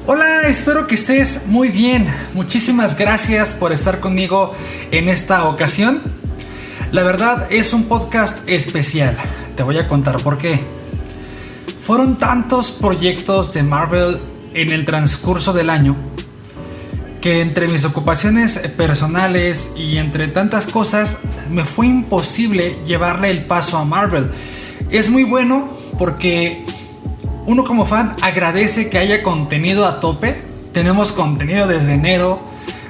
Hola, espero que estés muy bien. Muchísimas gracias por estar conmigo en esta ocasión. La verdad es un podcast especial. Te voy a contar por qué. Fueron tantos proyectos de Marvel en el transcurso del año que entre mis ocupaciones personales y entre tantas cosas me fue imposible llevarle el paso a Marvel. Es muy bueno porque uno como fan agradece que haya contenido a tope. Tenemos contenido desde enero,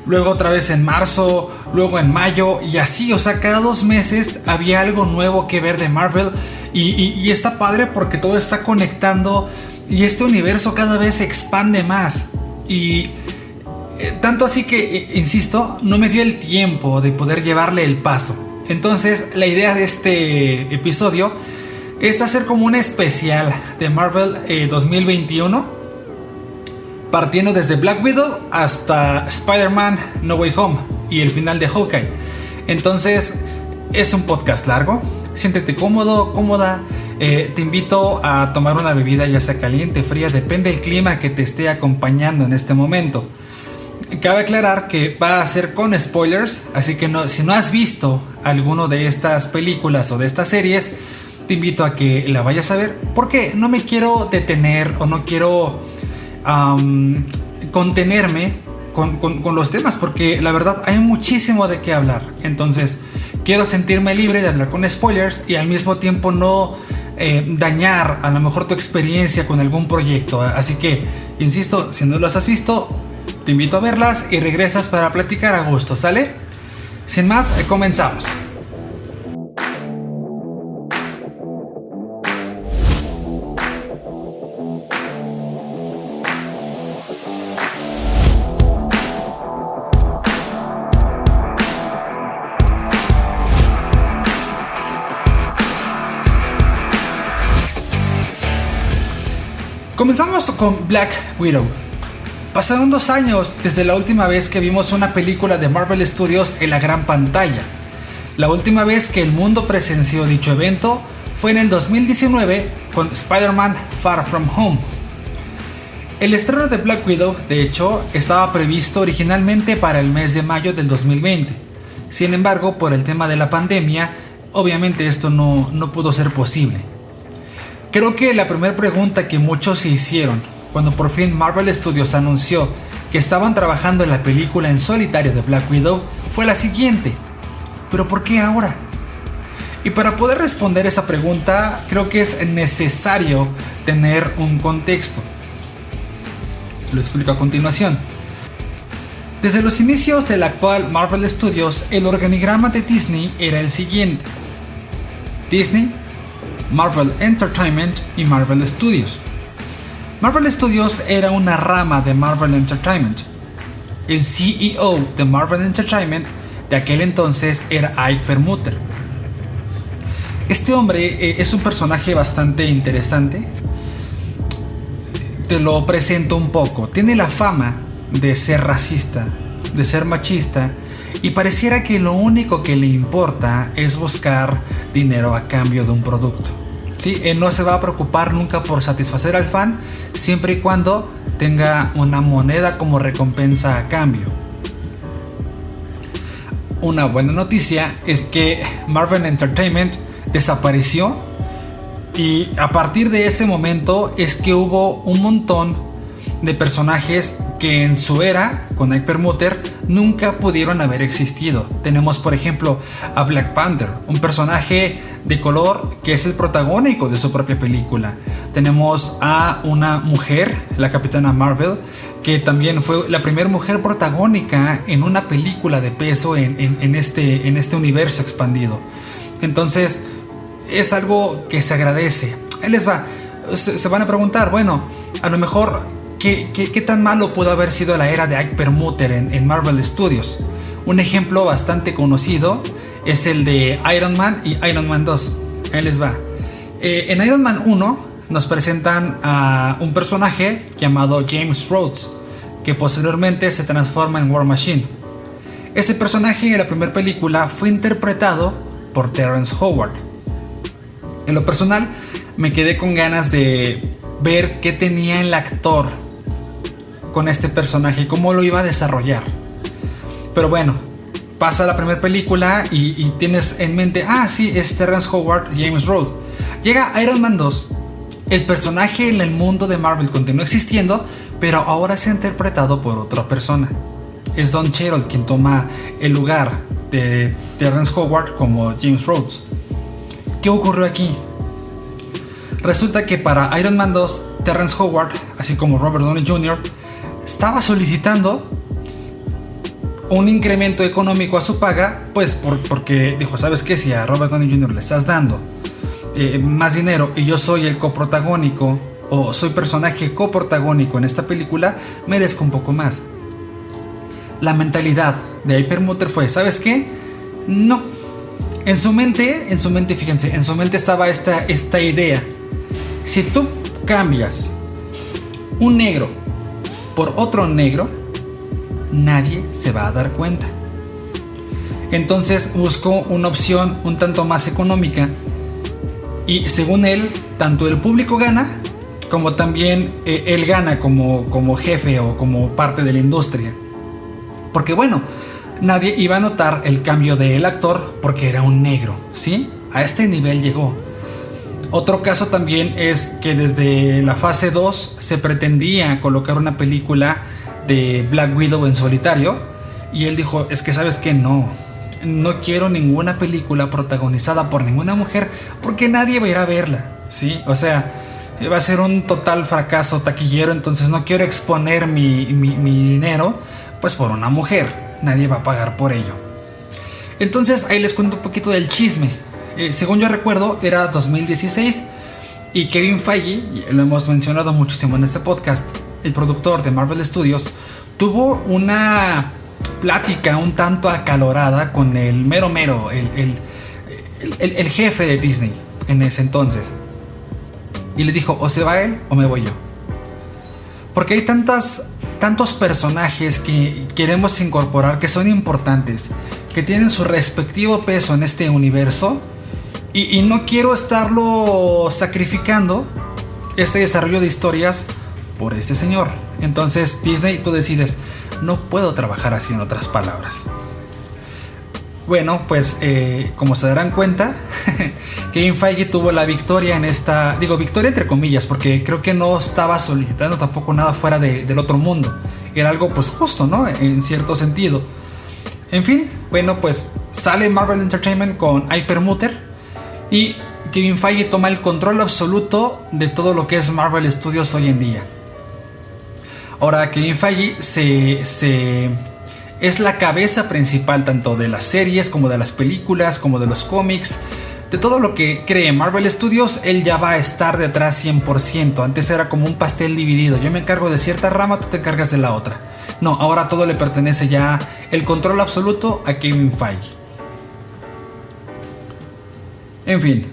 luego otra vez en marzo, luego en mayo y así, o sea, cada 2 meses había algo nuevo que ver de Marvel y está padre porque todo está conectando y este universo cada vez se expande más y tanto así que, insisto, no me dio el tiempo de poder llevarle el paso. Entonces la idea de este episodio es hacer como un especial de Marvel 2021, partiendo desde Black Widow hasta Spider-Man No Way Home y el final de Hawkeye. Entonces es un podcast largo, siéntete cómodo, cómoda. Te invito a tomar una bebida, ya sea caliente, fría, depende del clima que te esté acompañando en este momento. Cabe aclarar que va a ser con spoilers, así que si no has visto alguno de estas películas o de estas series, te invito a que la vayas a ver, porque no me quiero detener o no quiero contenerme con los temas, porque la verdad hay muchísimo de qué hablar. Entonces quiero sentirme libre de hablar con spoilers y al mismo tiempo no dañar a lo mejor tu experiencia con algún proyecto. Así que, insisto, si no los has visto, te invito a verlas y regresas para platicar a gusto, ¿sale? Sin más, comenzamos. Comenzamos con Black Widow. Pasaron 2 años desde la última vez que vimos una película de Marvel Studios en la gran pantalla. La última vez que el mundo presenció dicho evento fue en el 2019 con Spider-Man Far From Home. El estreno de Black Widow, de hecho, estaba previsto originalmente para el mes de mayo del 2020. Sin embargo, por el tema de la pandemia, obviamente esto no pudo ser posible. Creo que la primera pregunta que muchos se hicieron cuando por fin Marvel Studios anunció que estaban trabajando en la película en solitario de Black Widow fue la siguiente: ¿pero por qué ahora? Y para poder responder esa pregunta creo que es necesario tener un contexto. Lo explico a continuación. Desde los inicios del actual Marvel Studios, el organigrama de Disney era el siguiente: Disney, Marvel Entertainment y Marvel Studios. Marvel Studios era una rama de Marvel Entertainment. El CEO de Marvel Entertainment de aquel entonces era Ike Perlmutter. Este hombre es un personaje bastante interesante. Te lo presento un poco. Tiene la fama de ser racista, de ser machista, y pareciera que lo único que le importa es buscar dinero a cambio de un producto. ¿Sí? Él no se va a preocupar nunca por satisfacer al fan, siempre y cuando tenga una moneda como recompensa a cambio. Una buena noticia es que Marvel Entertainment desapareció, y a partir de ese momento es que hubo un montón de personajes que en su era con Ike Perlmutter nunca pudieron haber existido. Tenemos por ejemplo a Black Panther, un personaje de color que es el protagónico de su propia película. Tenemos a una mujer, la Capitana Marvel, que también fue la primera mujer protagónica en una película de peso en este universo expandido. Entonces es algo que se agradece. Ahí les va. Se van a preguntar, bueno, a lo mejor ¿qué tan malo pudo haber sido la era de Ike Perlmutter en Marvel Studios? Un ejemplo bastante conocido es el de Iron Man y Iron Man 2. Ahí les va. En Iron Man 1 nos presentan a un personaje llamado James Rhodes, que posteriormente se transforma en War Machine. Ese personaje en la primera película fue interpretado por Terrence Howard. En lo personal, me quedé con ganas de ver qué tenía el actor con este personaje, cómo lo iba a desarrollar. Pero bueno, pasa la primera película y tienes en mente, sí, es Terrence Howard y James Rhodes. Llega Iron Man 2, el personaje en el mundo de Marvel continúa existiendo, pero ahora es interpretado por otra persona. Es Don Cheadle quien toma el lugar de Terrence Howard como James Rhodes. ¿Qué ocurrió aquí? Resulta que para Iron Man 2, Terrence Howard, así como Robert Downey Jr., estaba solicitando un incremento económico a su paga, pues porque dijo, ¿sabes qué? Si a Robert Downey Jr. le estás dando más dinero y yo soy el coprotagónico o soy personaje coprotagónico en esta película, merezco un poco más. La mentalidad de Hyper Mutter fue, ¿sabes qué? No. En su mente, fíjense, en su mente estaba esta idea. Si tú cambias un negro por otro negro, nadie se va a dar cuenta. Entonces buscó una opción un tanto más económica y según él, tanto el público gana como también él gana como jefe o como parte de la industria. Porque bueno, nadie iba a notar el cambio del actor porque era un negro, ¿sí? A este nivel llegó. Otro caso también es que desde la fase 2 se pretendía colocar una película de Black Widow en solitario y él dijo, es que sabes que no quiero ninguna película protagonizada por ninguna mujer porque nadie va a ir a verla, ¿sí? O sea, va a ser un total fracaso taquillero, entonces no quiero exponer mi dinero pues por una mujer, nadie va a pagar por ello. Entonces ahí les cuento un poquito del chisme. Según yo recuerdo era 2016 y Kevin Feige, lo hemos mencionado muchísimo en este podcast, el productor de Marvel Studios, tuvo una plática un tanto acalorada con el mero, el jefe de Disney en ese entonces. Y le dijo, o se va él o me voy yo. Porque hay tantos personajes que queremos incorporar que son importantes, que tienen su respectivo peso en este universo. Y no quiero estarlo sacrificando este desarrollo de historias por este señor. Entonces Disney, tú decides, no puedo trabajar así, en otras palabras. Bueno, pues como se darán cuenta, Kevin Feige tuvo la victoria en esta, digo victoria entre comillas, porque creo que no estaba solicitando tampoco nada fuera del otro mundo. Era algo pues justo, ¿no? En cierto sentido. En fin, bueno, pues sale Marvel Entertainment con Hyper Mutter y Kevin Feige toma el control absoluto de todo lo que es Marvel Studios hoy en día. Ahora Kevin Feige es la cabeza principal tanto de las series como de las películas, como de los cómics, de todo lo que cree Marvel Studios. Él ya va a estar detrás 100%. Antes era como un pastel dividido, yo me encargo de cierta rama, tú te encargas de la otra. No, ahora todo le pertenece ya, el control absoluto a Kevin Feige. En fin,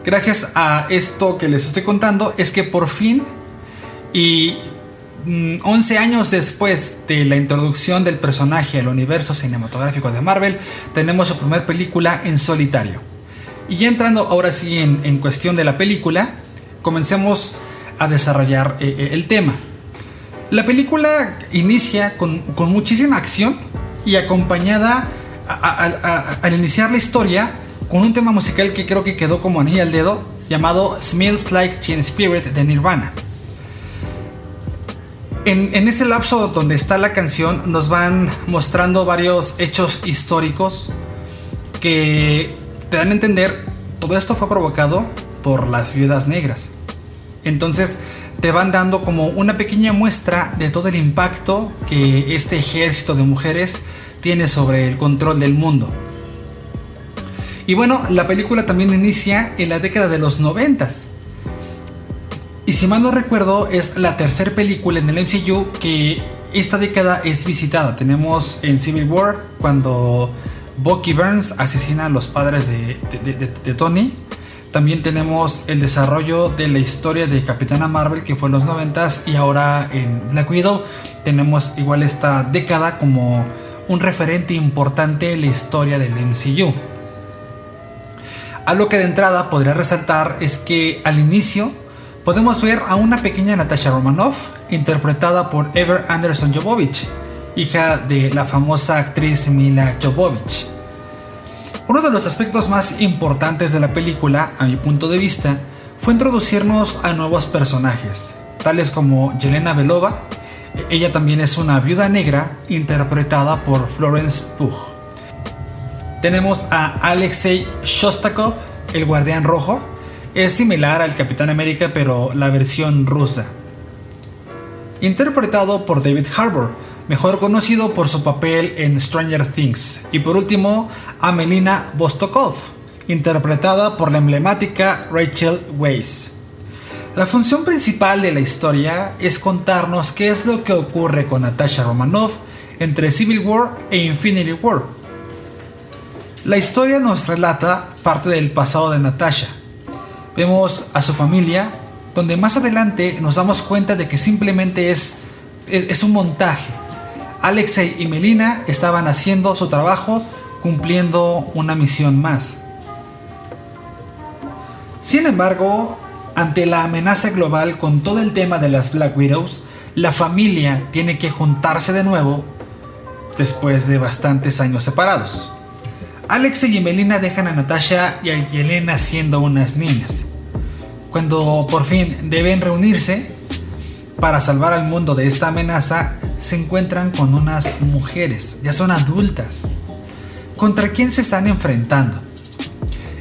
gracias a esto que les estoy contando es que por fin, y 11 años después de la introducción del personaje al universo cinematográfico de Marvel, tenemos su primera película en solitario. Y ya entrando ahora sí en cuestión de la película, comencemos a desarrollar el tema. La película inicia con muchísima acción y acompañada al iniciar la historia con un tema musical que creo que quedó como anillo al dedo, llamado Smells Like Teen Spirit de Nirvana. En ese lapso donde está la canción nos van mostrando varios hechos históricos que te dan a entender todo esto fue provocado por las viudas negras. Entonces te van dando como una pequeña muestra de todo el impacto que este ejército de mujeres tiene sobre el control del mundo. Y bueno, la película también inicia en la década de los 90s. Y si mal no recuerdo, es la tercera película en el MCU que esta década es visitada. Tenemos en Civil War, cuando Bucky Barnes asesina a los padres de Tony. También tenemos el desarrollo de la historia de Capitana Marvel, que fue en los 90s. Y ahora en Black Widow tenemos igual esta década como un referente importante en la historia del MCU. Algo que de entrada podría resaltar es que al inicio podemos ver a una pequeña Natasha Romanoff interpretada por Ever Anderson Jovovich, hija de la famosa actriz Milla Jovovich. Uno de los aspectos más importantes de la película, a mi punto de vista, fue introducirnos a nuevos personajes, tales como Yelena Belova. Ella también es una viuda negra interpretada por Florence Pugh. Tenemos a Alexei Shostakov, el Guardián Rojo. Es similar al Capitán América, pero la versión rusa. Interpretado por David Harbour, mejor conocido por su papel en Stranger Things. Y por último, a Melina Vostokov, interpretada por la emblemática Rachel Weisz. La función principal de la historia es contarnos qué es lo que ocurre con Natasha Romanoff entre Civil War e Infinity War. La historia nos relata parte del pasado de Natasha. Vemos a su familia, donde más adelante nos damos cuenta de que simplemente es un montaje. Alexei y Melina estaban haciendo su trabajo, cumpliendo una misión más. Sin embargo, ante la amenaza global con todo el tema de las Black Widows, la familia tiene que juntarse de nuevo después de bastantes años separados. Alexei y Melina dejan a Natasha y a Yelena siendo unas niñas. Cuando por fin deben reunirse para salvar al mundo de esta amenaza, se encuentran con unas mujeres, ya son adultas. ¿Contra quién se están enfrentando?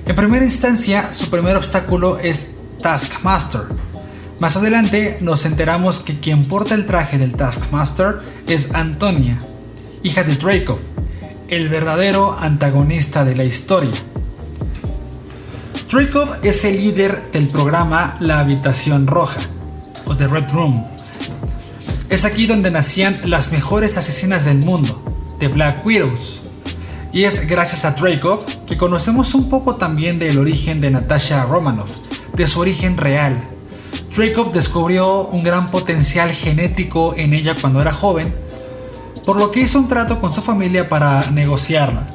En primera instancia, su primer obstáculo es Taskmaster. Más adelante nos enteramos que quien porta el traje del Taskmaster es Antonia, hija de Draco, el verdadero antagonista de la historia. Draco es el líder del programa La Habitación Roja, o The Red Room. Es aquí donde nacían las mejores asesinas del mundo, The Black Widows. Y es gracias a Draco que conocemos un poco también del origen de Natasha Romanoff, de su origen real. Draco descubrió un gran potencial genético en ella cuando era joven, por lo que hizo un trato con su familia para negociarla.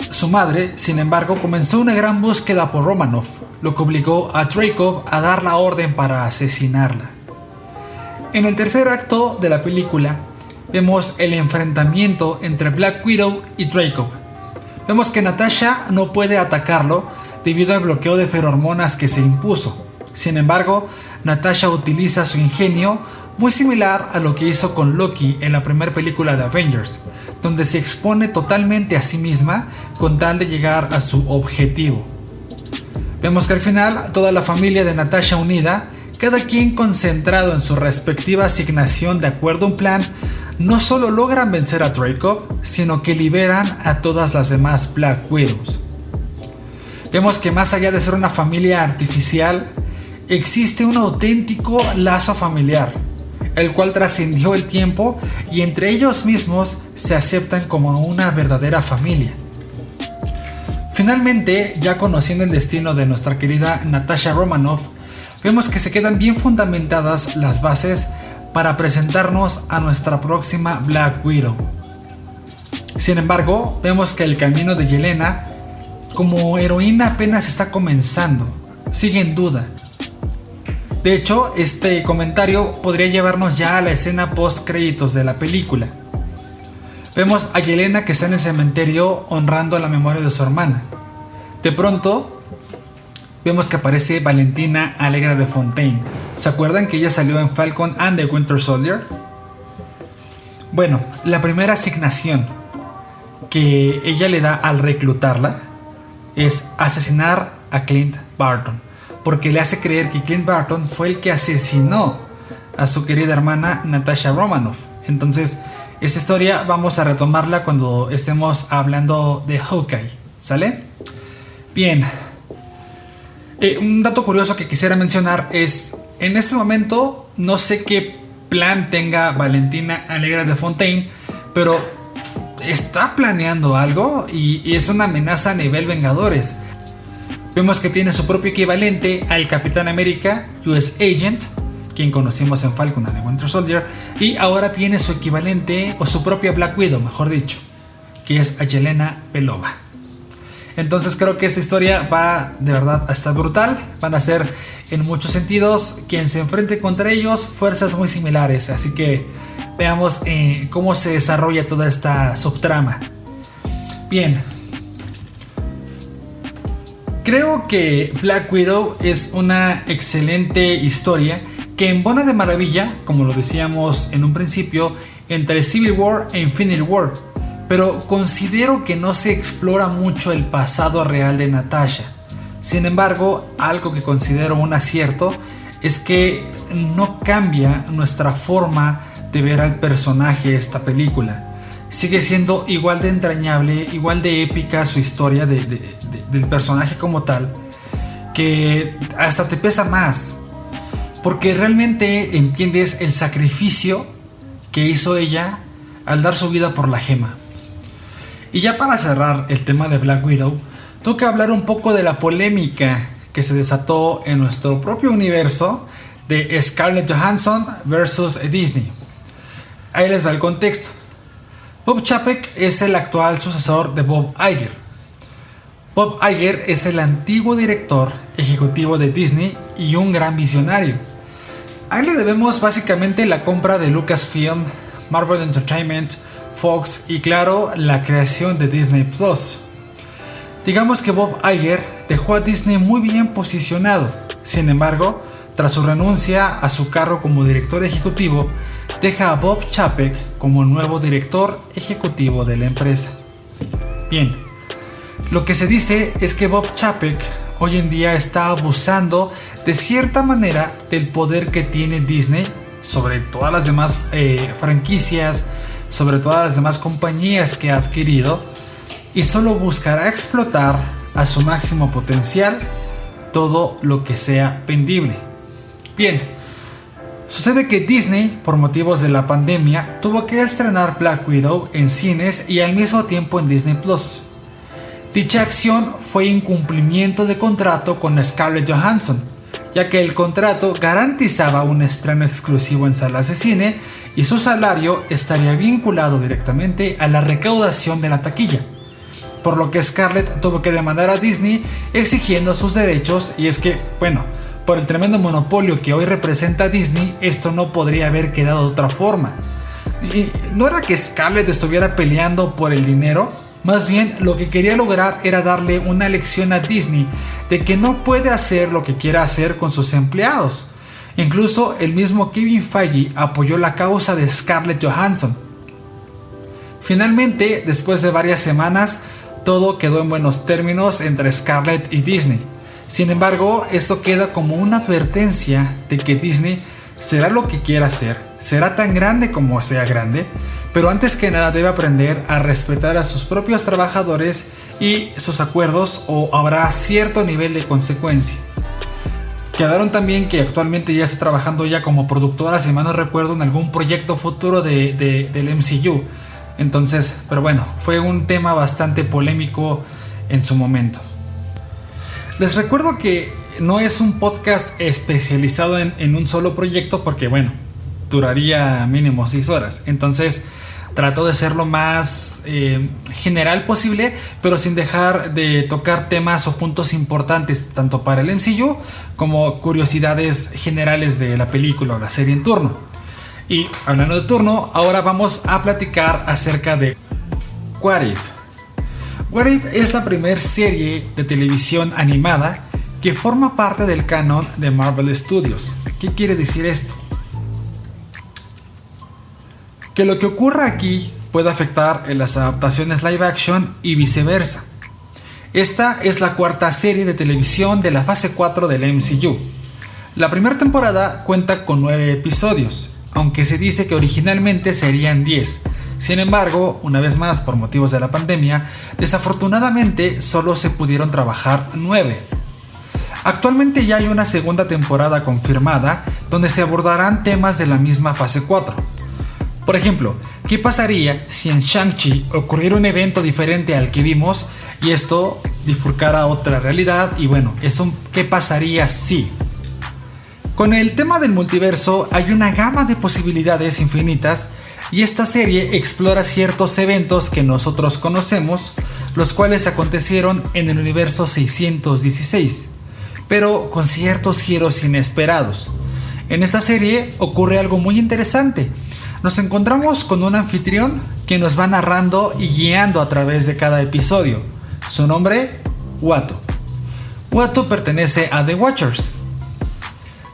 Su madre, sin embargo, comenzó una gran búsqueda por Romanoff, lo que obligó a Draco a dar la orden para asesinarla. En el tercer acto de la película, vemos el enfrentamiento entre Black Widow y Draco. Vemos que Natasha no puede atacarlo debido al bloqueo de ferormonas que se impuso. Sin embargo, Natasha utiliza su ingenio muy similar a lo que hizo con Loki en la primera película de Avengers, donde se expone totalmente a sí misma con tal de llegar a su objetivo. Vemos que al final toda la familia de Natasha unida, cada quien concentrado en su respectiva asignación de acuerdo a un plan, no solo logran vencer a Draco, sino que liberan a todas las demás Black Widows. Vemos que más allá de ser una familia artificial, existe un auténtico lazo familiar, el cual trascendió el tiempo y entre ellos mismos se aceptan como una verdadera familia. Finalmente, ya conociendo el destino de nuestra querida Natasha Romanoff, vemos que se quedan bien fundamentadas las bases para presentarnos a nuestra próxima Black Widow. Sin embargo, vemos que el camino de Yelena como heroína apenas está comenzando, sigue en duda. De hecho, este comentario podría llevarnos ya a la escena post créditos de la película. Vemos a Yelena que está en el cementerio honrando la memoria de su hermana. De pronto, vemos que aparece Valentina Allegra de Fontaine. ¿Se acuerdan que ella salió en Falcon and the Winter Soldier? Bueno, la primera asignación que ella le da al reclutarla es asesinar a Clint Barton, porque le hace creer que Clint Barton fue el que asesinó a su querida hermana Natasha Romanoff. Entonces, esa historia vamos a retomarla cuando estemos hablando de Hawkeye, ¿sale? Bien. Un dato curioso que quisiera mencionar es, en este momento no sé qué plan tenga Valentina Allegra de Fontaine, pero está planeando algo y es una amenaza a nivel Vengadores. Vemos que tiene su propio equivalente al Capitán América, US Agent, quien conocimos en Falcon and the Winter Soldier, y ahora tiene su equivalente, o su propia Black Widow, mejor dicho, que es a Yelena Belova. Entonces creo que esta historia va de verdad a estar brutal. Van a ser en muchos sentidos, quien se enfrente contra ellos, fuerzas muy similares. Así que veamos cómo se desarrolla toda esta subtrama. Bien, creo que Black Widow es una excelente historia que embona de maravilla, como lo decíamos en un principio, entre Civil War e Infinity War, pero considero que no se explora mucho el pasado real de Natasha. Sin embargo, algo que considero un acierto es que no cambia nuestra forma de ver al personaje de esta película. Sigue siendo igual de entrañable, igual de épica su historia del personaje como tal, que hasta te pesa más, porque realmente entiendes el sacrificio que hizo ella al dar su vida por la gema. Y ya para cerrar el tema de Black Widow, toca hablar un poco de la polémica que se desató en nuestro propio universo de Scarlett Johansson versus Disney. Ahí les va el contexto. Bob Chapek es el actual sucesor de Bob Iger. Bob Iger es el antiguo director ejecutivo de Disney y un gran visionario. A él le debemos básicamente la compra de Lucasfilm, Marvel Entertainment, Fox y claro, la creación de Disney Plus. Digamos que Bob Iger dejó a Disney muy bien posicionado. Sin embargo, tras su renuncia a su cargo como director ejecutivo, deja a Bob Chapek como nuevo director ejecutivo de la empresa. Bien, lo que se dice es que Bob Chapek hoy en día está abusando de cierta manera del poder que tiene Disney sobre todas las demás franquicias, sobre todas las demás compañías que ha adquirido, y solo buscará explotar a su máximo potencial todo lo que sea vendible. Bien, sucede que Disney, por motivos de la pandemia, tuvo que estrenar Black Widow en cines y al mismo tiempo en Disney Plus. Dicha acción fue incumplimiento de contrato con Scarlett Johansson, ya que el contrato garantizaba un estreno exclusivo en salas de cine y su salario estaría vinculado directamente a la recaudación de la taquilla, por lo que Scarlett tuvo que demandar a Disney exigiendo sus derechos. Y es que, bueno, por el tremendo monopolio que hoy representa Disney, esto no podría haber quedado de otra forma. Y no era que Scarlett estuviera peleando por el dinero, más bien lo que quería lograr era darle una lección a Disney de que no puede hacer lo que quiera hacer con sus empleados. Incluso el mismo Kevin Feige apoyó la causa de Scarlett Johansson. Finalmente, después de varias semanas, todo quedó en buenos términos entre Scarlett y Disney. Sin embargo, esto queda como una advertencia de que Disney será lo que quiera hacer, será tan grande como sea grande, pero antes que nada debe aprender a respetar a sus propios trabajadores y sus acuerdos, o habrá cierto nivel de consecuencia. Quedaron también que actualmente ya está trabajando ya como productora, si mal no recuerdo, en algún proyecto futuro del MCU. Entonces, pero bueno, fue un tema bastante polémico en su momento. Les recuerdo que no es un podcast especializado en un solo proyecto porque, bueno, duraría mínimo 6 horas. Entonces, trato de ser lo más general posible, pero sin dejar de tocar temas o puntos importantes tanto para el MCU como curiosidades generales de la película o la serie en turno. Y hablando de turno, ahora vamos a platicar acerca de What If. What If es la primera serie de televisión animada que forma parte del canon de Marvel Studios. ¿Qué quiere decir esto? Que lo que ocurra aquí puede afectar en las adaptaciones live action y viceversa. Esta es la cuarta serie de televisión de la fase 4 del MCU. La primera temporada cuenta con 9 episodios, aunque se dice que originalmente serían 10. Sin embargo, una vez más por motivos de la pandemia, desafortunadamente solo se pudieron trabajar 9. Actualmente ya hay una segunda temporada confirmada donde se abordarán temas de la misma fase 4. Por ejemplo, ¿qué pasaría si en Shang-Chi ocurriera un evento diferente al que vimos y esto bifurcara otra realidad? Y bueno, ¿qué pasaría si? Con el tema del multiverso hay una gama de posibilidades infinitas y esta serie explora ciertos eventos que nosotros conocemos, los cuales acontecieron en el universo 616. pero con ciertos giros inesperados. En esta serie ocurre algo muy interesante. Nos encontramos con un anfitrión que nos va narrando y guiando a través de cada episodio. Su nombre, Uatu. Uatu pertenece a The Watchers.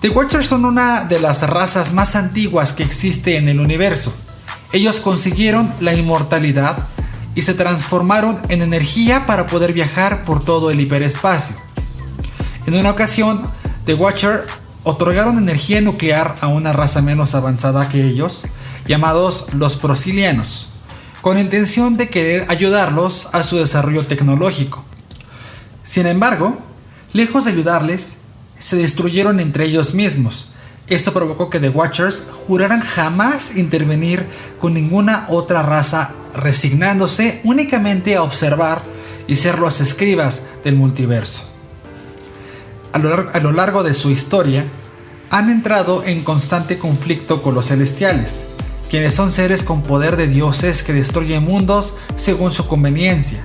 The Watchers son una de las razas más antiguas que existe en el universo. Ellos consiguieron la inmortalidad y se transformaron en energía para poder viajar por todo el hiperespacio. En una ocasión, The Watcher otorgaron energía nuclear a una raza menos avanzada que ellos, llamados los Procilianos, con intención de querer ayudarlos a su desarrollo tecnológico. Sin embargo, lejos de ayudarles, se destruyeron entre ellos mismos. Esto provocó que The Watchers juraran jamás intervenir con ninguna otra raza, resignándose únicamente a observar y ser los escribas del multiverso. A lo largo de su historia, han entrado en constante conflicto con los celestiales, quienes son seres con poder de dioses que destruyen mundos según su conveniencia.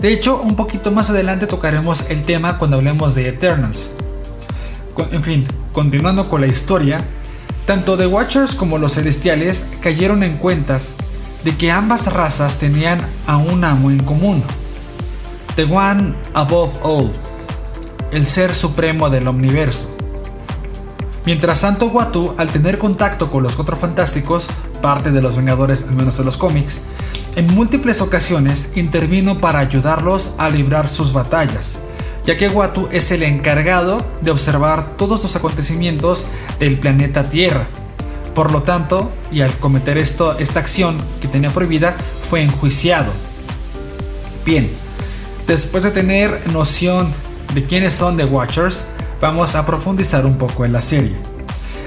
De hecho, un poquito más adelante tocaremos el tema cuando hablemos de Eternals. En fin, continuando con la historia, tanto The Watchers como los Celestiales cayeron en cuentas de que ambas razas tenían a un amo en común, The One Above All, el ser supremo del universo. Mientras tanto, Uatu, al tener contacto con los Cuatro Fantásticos, parte de los Vengadores al menos de los cómics, en múltiples ocasiones intervino para ayudarlos a librar sus batallas, ya que Uatu es el encargado de observar todos los acontecimientos del planeta Tierra. Por lo tanto, y al cometer esta acción que tenía prohibida, fue enjuiciado. Bien, después de tener noción de quiénes son The Watchers, vamos a profundizar un poco en la serie.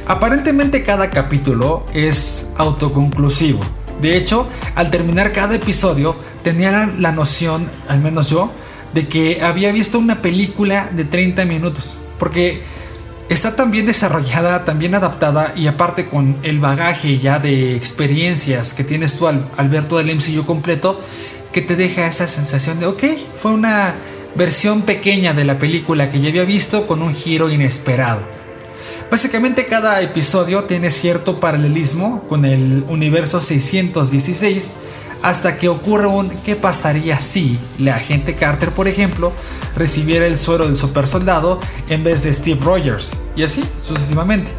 Aparentemente cada capítulo es autoconclusivo. De hecho, al terminar cada episodio tenía la noción, al menos yo, de que había visto una película de 30 minutos, porque está tan bien desarrollada, tan bien adaptada, y aparte con el bagaje ya de experiencias que tienes tú al ver todo el MCU completo, que te deja esa sensación de ok, fue una versión pequeña de la película que ya había visto con un giro inesperado. Básicamente cada episodio tiene cierto paralelismo con el universo 616, hasta que ocurre un ¿qué pasaría si la agente Carter, por ejemplo, recibiera el suero del supersoldado en vez de Steve Rogers? Y así sucesivamente.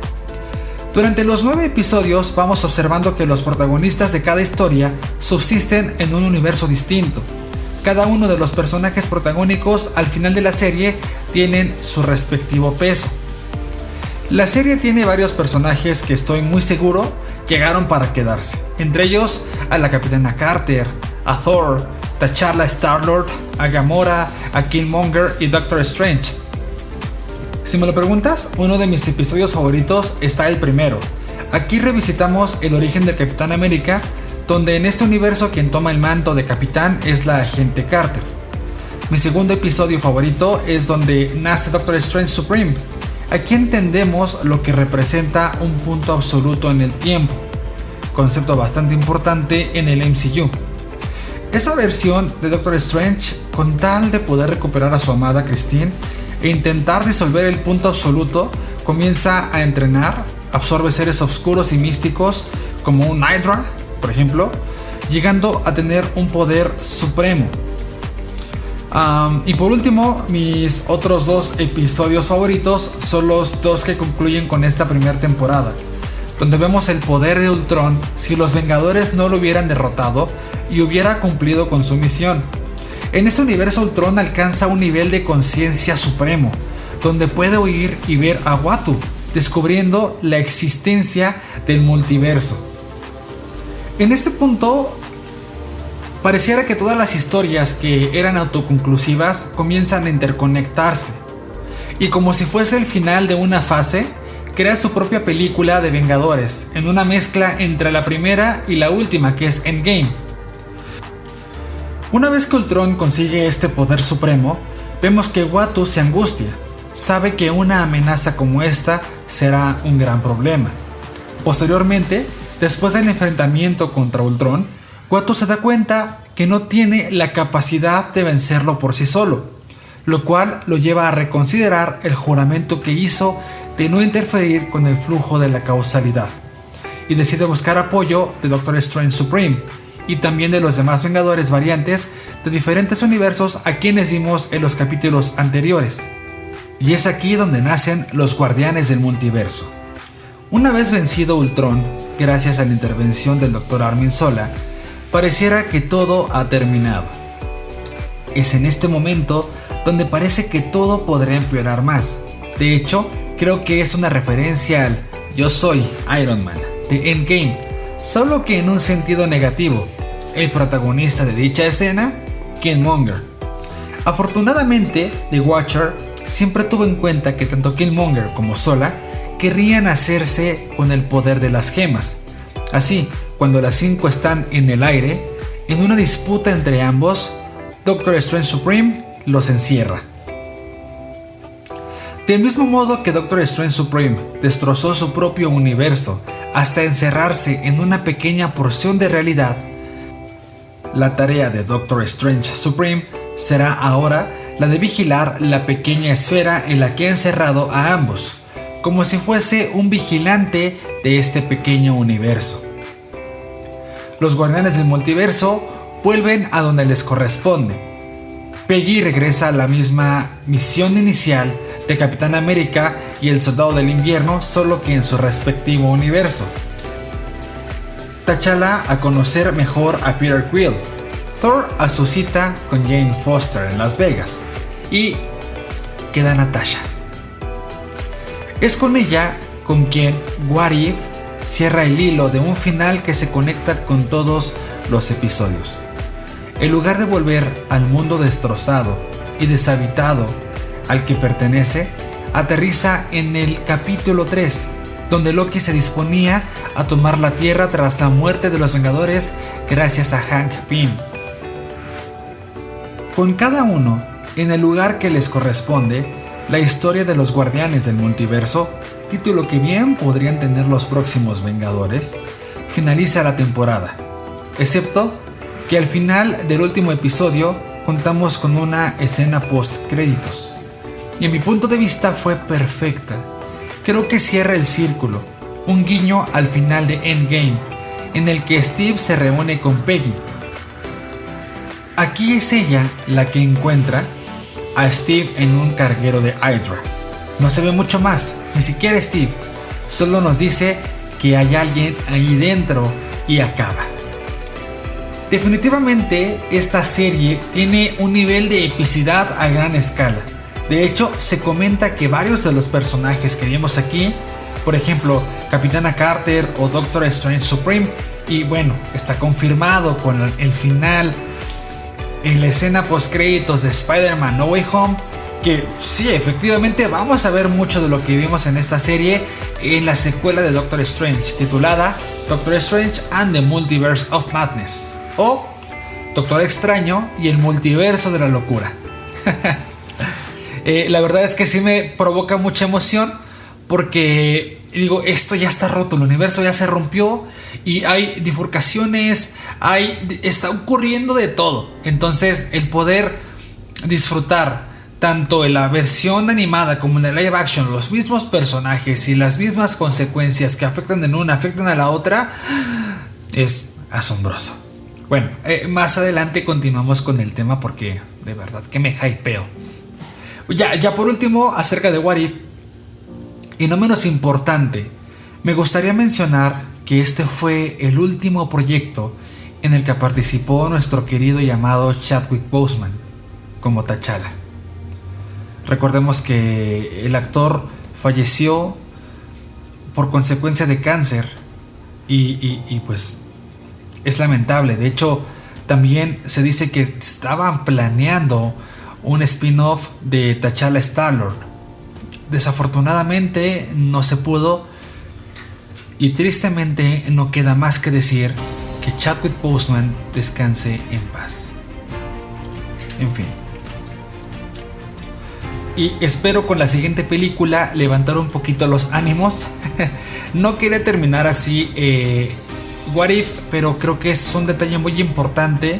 Durante los 9 episodios vamos observando que los protagonistas de cada historia subsisten en un universo distinto. Cada uno de los personajes protagónicos al final de la serie tienen su respectivo peso. La serie tiene varios personajes que estoy muy seguro llegaron para quedarse, entre ellos a la Capitana Carter, a Thor, T'Challa Star-Lord, a Gamora, a Killmonger y Doctor Strange. Si me lo preguntas, uno de mis episodios favoritos está el primero. Aquí revisitamos el origen del Capitán América, donde en este universo quien toma el manto de capitán es la agente Carter. Mi segundo episodio favorito es donde nace Doctor Strange Supreme. Aquí entendemos lo que representa un punto absoluto en el tiempo, concepto bastante importante en el MCU. Esta versión de Doctor Strange, con tal de poder recuperar a su amada Christine e intentar disolver el punto absoluto, comienza a entrenar, absorbe seres oscuros y místicos como un Hydra, por ejemplo, llegando a tener un poder supremo. Y por último, mis otros 2 episodios favoritos son los 2 que concluyen con esta primera temporada, donde vemos el poder de Ultron si los Vengadores no lo hubieran derrotado y hubiera cumplido con su misión. En este universo Ultron alcanza un nivel de conciencia supremo, donde puede oír y ver a Uatu, descubriendo la existencia del multiverso. En este punto, pareciera que todas las historias que eran autoconclusivas comienzan a interconectarse, y como si fuese el final de una fase, crea su propia película de Vengadores, en una mezcla entre la primera y la última, que es Endgame. Una vez que Ultron consigue este poder supremo, vemos que Uatu se angustia, sabe que una amenaza como esta será un gran problema. Posteriormente, después del enfrentamiento contra Ultron, Uatu se da cuenta que no tiene la capacidad de vencerlo por sí solo, lo cual lo lleva a reconsiderar el juramento que hizo de no interferir con el flujo de la causalidad, y decide buscar apoyo de Doctor Strange Supreme y también de los demás Vengadores variantes de diferentes universos a quienes vimos en los capítulos anteriores. Y es aquí donde nacen los Guardianes del Multiverso. Una vez vencido Ultron, gracias a la intervención del Dr. Arnim Zola, pareciera que todo ha terminado. Es en este momento donde parece que todo podrá empeorar más. De hecho, creo que es una referencia al "Yo soy Iron Man" de Endgame, solo que en un sentido negativo. El protagonista de dicha escena, Killmonger. Afortunadamente, The Watcher siempre tuvo en cuenta que tanto Killmonger como Zola querrían hacerse con el poder de las gemas. Así, cuando las 5 están en el aire, en una disputa entre ambos, Doctor Strange Supreme los encierra. Del mismo modo que Doctor Strange Supreme destrozó su propio universo hasta encerrarse en una pequeña porción de realidad, la tarea de Doctor Strange Supreme será ahora la de vigilar la pequeña esfera en la que ha encerrado a ambos, como si fuese un vigilante de este pequeño universo. Los Guardianes del Multiverso vuelven a donde les corresponde. Peggy regresa a la misma misión inicial de Capitán América y el Soldado del Invierno, solo que en su respectivo universo. T'Challa a conocer mejor a Peter Quill. Thor a su cita con Jane Foster en Las Vegas. Y queda Natasha. Es con ella con quien What If cierra el hilo de un final que se conecta con todos los episodios. En lugar de volver al mundo destrozado y deshabitado al que pertenece, aterriza en el capítulo 3, donde Loki se disponía a tomar la Tierra tras la muerte de los Vengadores gracias a Hank Pym. Con cada uno en el lugar que les corresponde, la historia de los Guardianes del Multiverso, título que bien podrían tener los próximos Vengadores, finaliza la temporada, excepto que al final del último episodio contamos con una escena post créditos, y en mi punto de vista fue perfecta. Creo que cierra el círculo, un guiño al final de Endgame, en el que Steve se reúne con Peggy. Aquí es ella la que encuentra a Steve en un carguero de Hydra. No se ve mucho más, ni siquiera Steve, solo nos dice que hay alguien ahí dentro y acaba. Definitivamente esta serie tiene un nivel de epicidad a gran escala. De hecho, se comenta que varios de los personajes que vimos aquí, por ejemplo, Capitana Carter o Doctor Strange Supreme, y bueno, está confirmado con el final en la escena post créditos de Spider-Man No Way Home, que sí, efectivamente vamos a ver mucho de lo que vimos en esta serie en la secuela de Doctor Strange, titulada Doctor Strange and the Multiverse of Madness, o Doctor Extraño y el Multiverso de la Locura. La verdad es que sí me provoca mucha emoción, porque digo, esto ya está roto, el universo ya se rompió y hay bifurcaciones, está ocurriendo de todo. Entonces el poder disfrutar tanto en la versión animada como en la live action los mismos personajes y las mismas consecuencias que afectan en una afectan a la otra es asombroso. Bueno, más adelante continuamos con el tema porque de verdad que me hypeo. Ya por último, acerca de What If, y no menos importante, me gustaría mencionar que este fue el último proyecto en el que participó nuestro querido y amado Chadwick Boseman como T'Challa. Recordemos que el actor falleció por consecuencia de cáncer y pues es lamentable. De hecho, también se dice que estaban planeando un spin-off de T'Challa Star-Lord. Desafortunadamente no se pudo y tristemente no queda más que decir que Chadwick Boseman descanse en paz. En fin. Y espero con la siguiente película levantar un poquito los ánimos. No quería terminar así What If, pero creo que es un detalle muy importante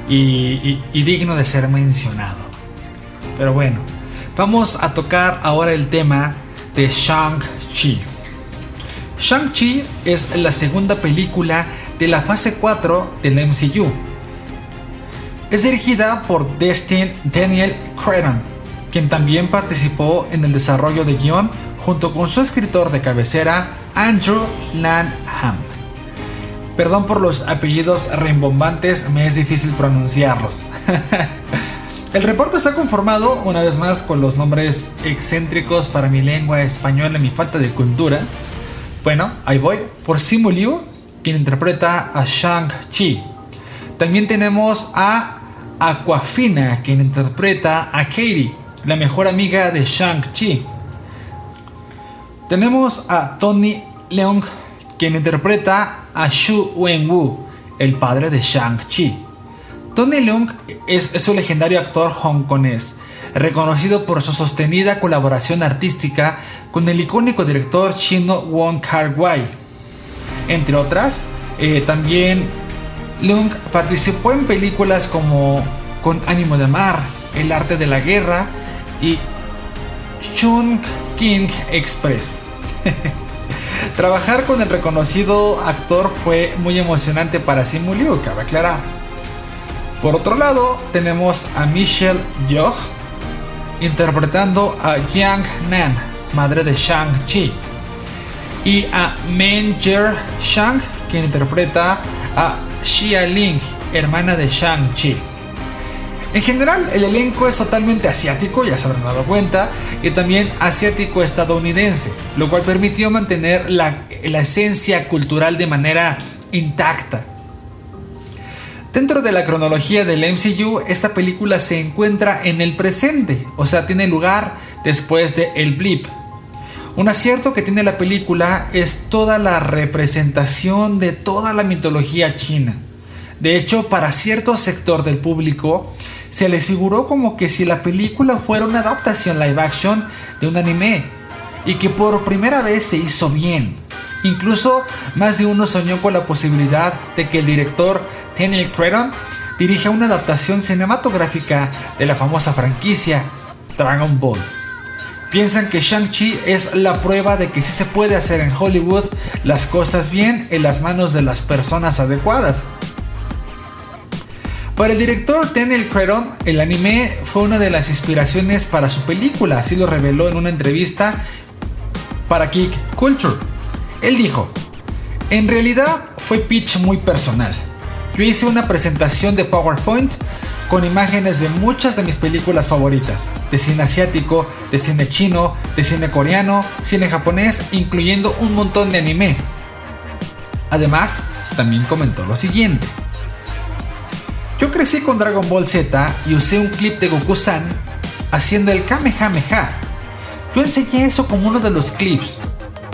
y digno de ser mencionado. Pero bueno, vamos a tocar ahora el tema de Shang-Chi. Shang-Chi es la segunda película de la fase 4 del MCU. Es dirigida por Destin Daniel Cretton, quien también participó en el desarrollo de guión junto con su escritor de cabecera, Andrew Lanham. Perdón por los apellidos rimbombantes, me es difícil pronunciarlos. El reporte está conformado, una vez más, con los nombres excéntricos para mi lengua española y mi falta de cultura. Bueno, ahí voy. Por Simu Liu, quien interpreta a Shang-Chi. También tenemos a Awkwafina, quien interpreta a Katie, la mejor amiga de Shang-Chi. Tenemos a Tony Leung, quien interpreta a Xu Wenwu, el padre de Shang-Chi. Tony Leung es un legendario actor hongkonés, reconocido por su sostenida colaboración artística con el icónico director chino Wong Kar-wai. Entre otras, también Leung participó en películas como Con ánimo de amar, El arte de la guerra y Chungking Express. Trabajar con el reconocido actor fue muy emocionante para Simu Liu, cabe aclarar. Por otro lado, tenemos a Michelle Yeoh interpretando a Yang Nan, madre de Shang-Chi, y a Men-Jer Shang, quien interpreta a Xia Ling, hermana de Shang-Chi. En general, el elenco es totalmente asiático, ya se habrán dado cuenta, y también asiático-estadounidense, lo cual permitió mantener la esencia cultural de manera intacta. Dentro de la cronología del MCU, esta película se encuentra en el presente, o sea, tiene lugar después de El Blip. Un acierto que tiene la película es toda la representación de toda la mitología china. De hecho, para cierto sector del público, se les figuró como que si la película fuera una adaptación live action de un anime, y que por primera vez se hizo bien. Incluso más de uno soñó con la posibilidad de que el director Daniel Cretton dirija una adaptación cinematográfica de la famosa franquicia Dragon Ball. Piensan que Shang-Chi es la prueba de que sí se puede hacer en Hollywood las cosas bien en las manos de las personas adecuadas. Para el director Daniel Cretton, el anime fue una de las inspiraciones para su película, así lo reveló en una entrevista para Geek Culture. Él dijo: en realidad fue pitch muy personal. Yo hice una presentación de PowerPoint con imágenes de muchas de mis películas favoritas, de cine asiático, de cine chino, de cine coreano, cine japonés, incluyendo un montón de anime. Además, también comentó lo siguiente: yo crecí con Dragon Ball Z y usé un clip de Goku-san haciendo el Kamehameha. Yo enseñé eso como uno de los clips.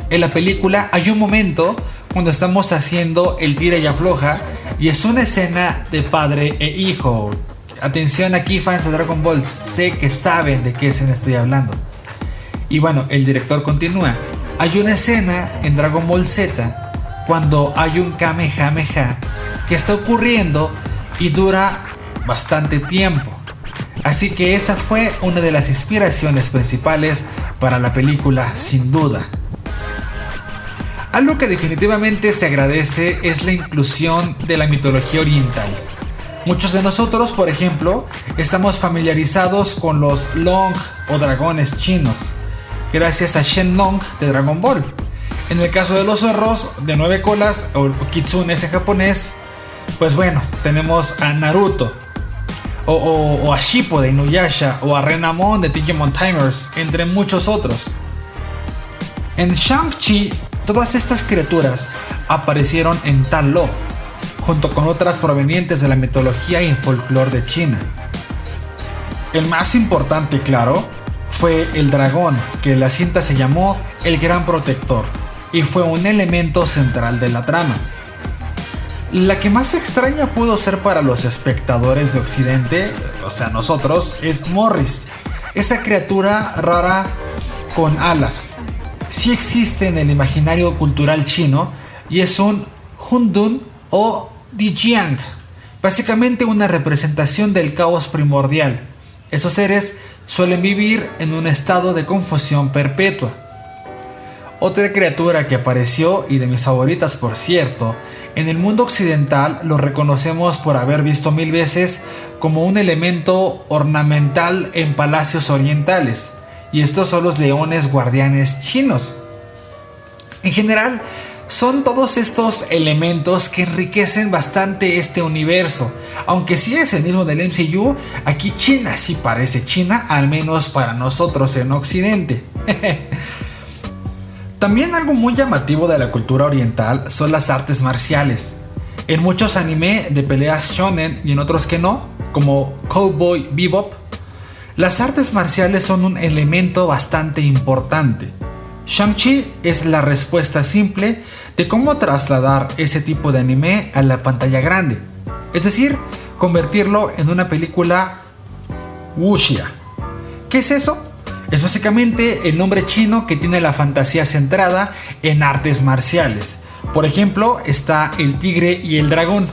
En la película hay un momento cuando estamos haciendo el tira y afloja y es una escena de padre e hijo. Atención aquí, fans de Dragon Ball, sé que saben de qué escena estoy hablando. Y bueno, el director continúa: hay una escena en Dragon Ball Z cuando hay un Kamehameha que está ocurriendo y dura bastante tiempo. Así que esa fue una de las inspiraciones principales para la película, sin duda. Algo que definitivamente se agradece es la inclusión de la mitología oriental. Muchos de nosotros, por ejemplo, estamos familiarizados con los Long o dragones chinos, gracias a Shenlong de Dragon Ball. En el caso de los zorros de 9 colas o kitsunes en japonés, pues bueno, tenemos a Naruto, o a Shippo de Inuyasha, o a Renamon de Digimon Timers, entre muchos otros. En Shang-Chi, todas estas criaturas aparecieron en Ta Lo, junto con otras provenientes de la mitología y folclore de China. El más importante, claro, fue el dragón, que en la cinta se llamó el Gran Protector, y fue un elemento central de la trama. La que más extraña pudo ser para los espectadores de Occidente, o sea nosotros, es Morris, esa criatura rara con alas. Sí existe en el imaginario cultural chino y es un Hundun o Dijiang, básicamente una representación del caos primordial. Esos seres suelen vivir en un estado de confusión perpetua. Otra criatura que apareció, y de mis favoritas por cierto, en el mundo occidental lo reconocemos por haber visto mil veces como un elemento ornamental en palacios orientales, y estos son los leones guardianes chinos. En general, son todos estos elementos que enriquecen bastante este universo. Aunque sí es el mismo del MCU, aquí China sí parece China, al menos para nosotros en Occidente. También algo muy llamativo de la cultura oriental son las artes marciales. En muchos anime de peleas shonen y en otros que no, como Cowboy Bebop, las artes marciales son un elemento bastante importante. Shang-Chi es la respuesta simple de cómo trasladar ese tipo de anime a la pantalla grande, es decir, convertirlo en una película wuxia. ¿Qué es eso? Es básicamente el nombre chino que tiene la fantasía centrada en artes marciales. Por ejemplo, está el tigre y el dragón.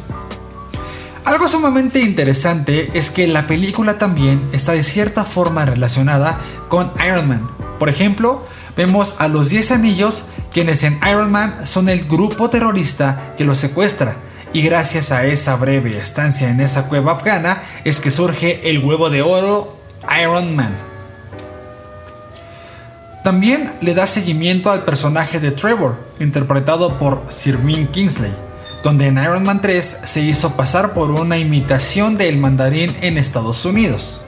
Algo sumamente interesante es que la película también está de cierta forma relacionada con Iron Man. Por ejemplo, vemos a los 10 anillos, quienes en Iron Man son el grupo terrorista que los secuestra, y gracias a esa breve estancia en esa cueva afgana es que surge el huevo de oro Iron Man. También le da seguimiento al personaje de Trevor, interpretado por Sir Min Kingsley, donde en Iron Man 3 se hizo pasar por una imitación del mandarín en Estados Unidos.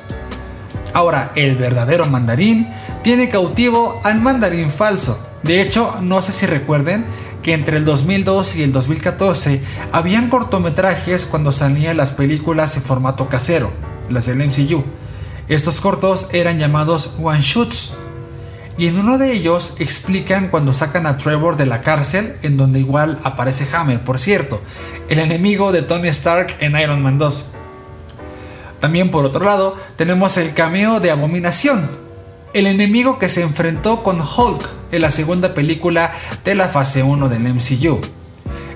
Ahora, el verdadero mandarín tiene cautivo al mandarín falso. De hecho, no sé si recuerden que entre el 2002 y el 2014 habían cortometrajes cuando salían las películas en formato casero, las del MCU. Estos cortos eran llamados one shots, y en uno de ellos explican cuando sacan a Trevor de la cárcel, en donde igual aparece Hammer, por cierto, el enemigo de Tony Stark en Iron Man 2. También por otro lado tenemos el cameo de Abominación, el enemigo que se enfrentó con Hulk en la segunda película de la fase 1 del MCU.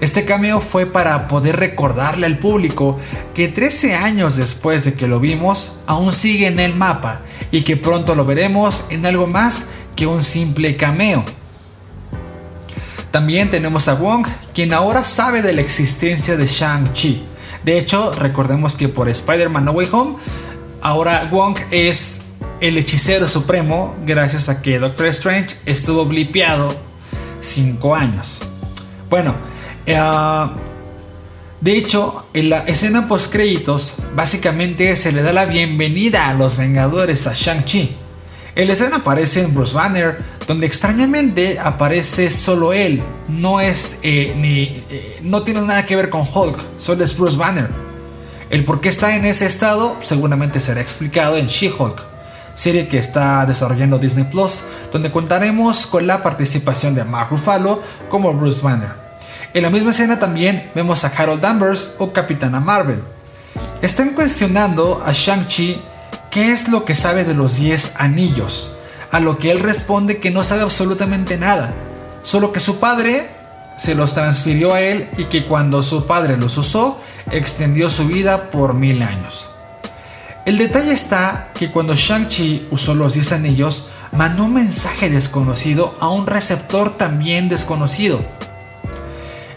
Este cameo fue para poder recordarle al público que 13 años después de que lo vimos, aún sigue en el mapa y que pronto lo veremos en algo más que un simple cameo. También tenemos a Wong, quien ahora sabe de la existencia de Shang-Chi. De hecho, recordemos que por Spider-Man No Way Home, ahora Wong es el hechicero supremo gracias a que Doctor Strange estuvo blipeado 5 años. Bueno, de hecho, en la escena post créditos básicamente se le da la bienvenida a los Vengadores a Shang-Chi. En la escena aparece Bruce Banner, donde extrañamente aparece solo él. No tiene nada que ver con Hulk, solo es Bruce Banner. El por qué está en ese estado seguramente será explicado en She-Hulk, serie que está desarrollando Disney Plus, donde contaremos con la participación de Mark Ruffalo como Bruce Banner. En la misma escena también vemos a Carol Danvers o Capitana Marvel. Están cuestionando a Shang-Chi qué es lo que sabe de los 10 anillos, a lo que él responde que no sabe absolutamente nada, solo que su padre se los transfirió a él y que cuando su padre los usó, extendió su vida por 1000 años. El detalle está que cuando Shang-Chi usó los 10 anillos, mandó un mensaje desconocido a un receptor también desconocido.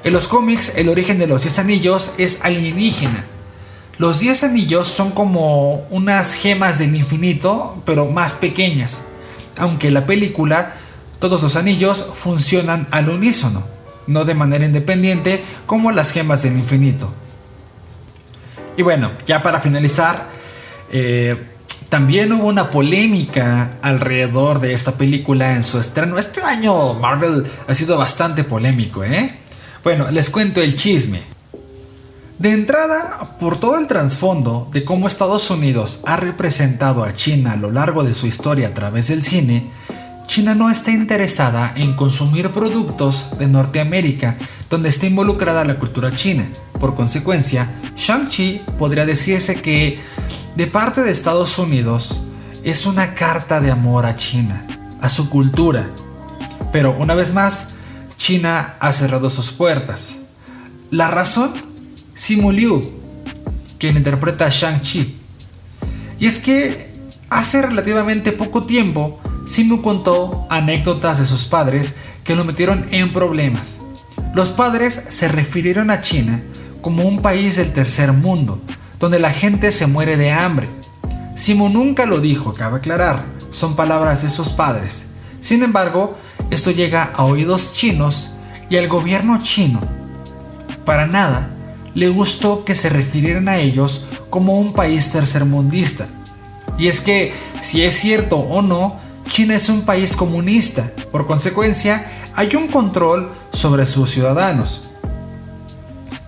En los cómics, el origen de los 10 anillos es alienígena. Los 10 anillos son como unas gemas del infinito, pero más pequeñas. Aunque en la película, todos los anillos funcionan al unísono, no de manera independiente como las gemas del infinito. Y bueno, ya para finalizar, también hubo una polémica alrededor de esta película en su estreno. Este año Marvel ha sido bastante polémico, Bueno, les cuento el chisme. De entrada, por todo el trasfondo de cómo Estados Unidos ha representado a China a lo largo de su historia a través del cine, China no está interesada en consumir productos de Norteamérica donde esté involucrada la cultura china. Por consecuencia, Shang-Chi podría decirse que, de parte de Estados Unidos, es una carta de amor a China, a su cultura. Pero una vez más, China ha cerrado sus puertas. ¿La razón? Simu Liu, quien interpreta a Shang-Chi. Y es que Hace relativamente poco tiempo, Simu contó anécdotas de sus padres que lo metieron en problemas. Los padres se refirieron a China como un país del tercer mundo, donde la gente se muere de hambre. Simu nunca lo dijo, cabe aclarar, son palabras de sus padres. Sin embargo, esto llega a oídos chinos y al gobierno chino para nada le gustó que se refirieran a ellos como un país tercermundista. Y es que, si es cierto o no, China es un país comunista. Por consecuencia, hay un control sobre sus ciudadanos.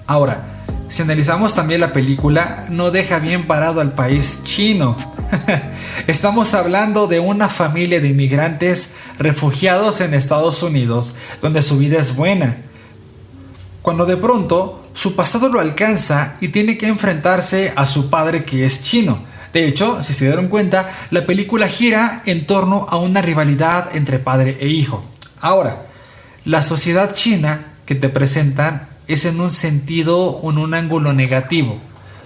Ahora, si analizamos también la película, no deja bien parado al país chino. Estamos hablando de una familia de inmigrantes refugiados en Estados Unidos, donde su vida es buena, cuando de pronto su pasado lo alcanza y tiene que enfrentarse a su padre, que es chino. De hecho, si se dieron cuenta, la película gira en torno a una rivalidad entre padre e hijo. Ahora, la sociedad china que te presentan es en un sentido o en un ángulo negativo,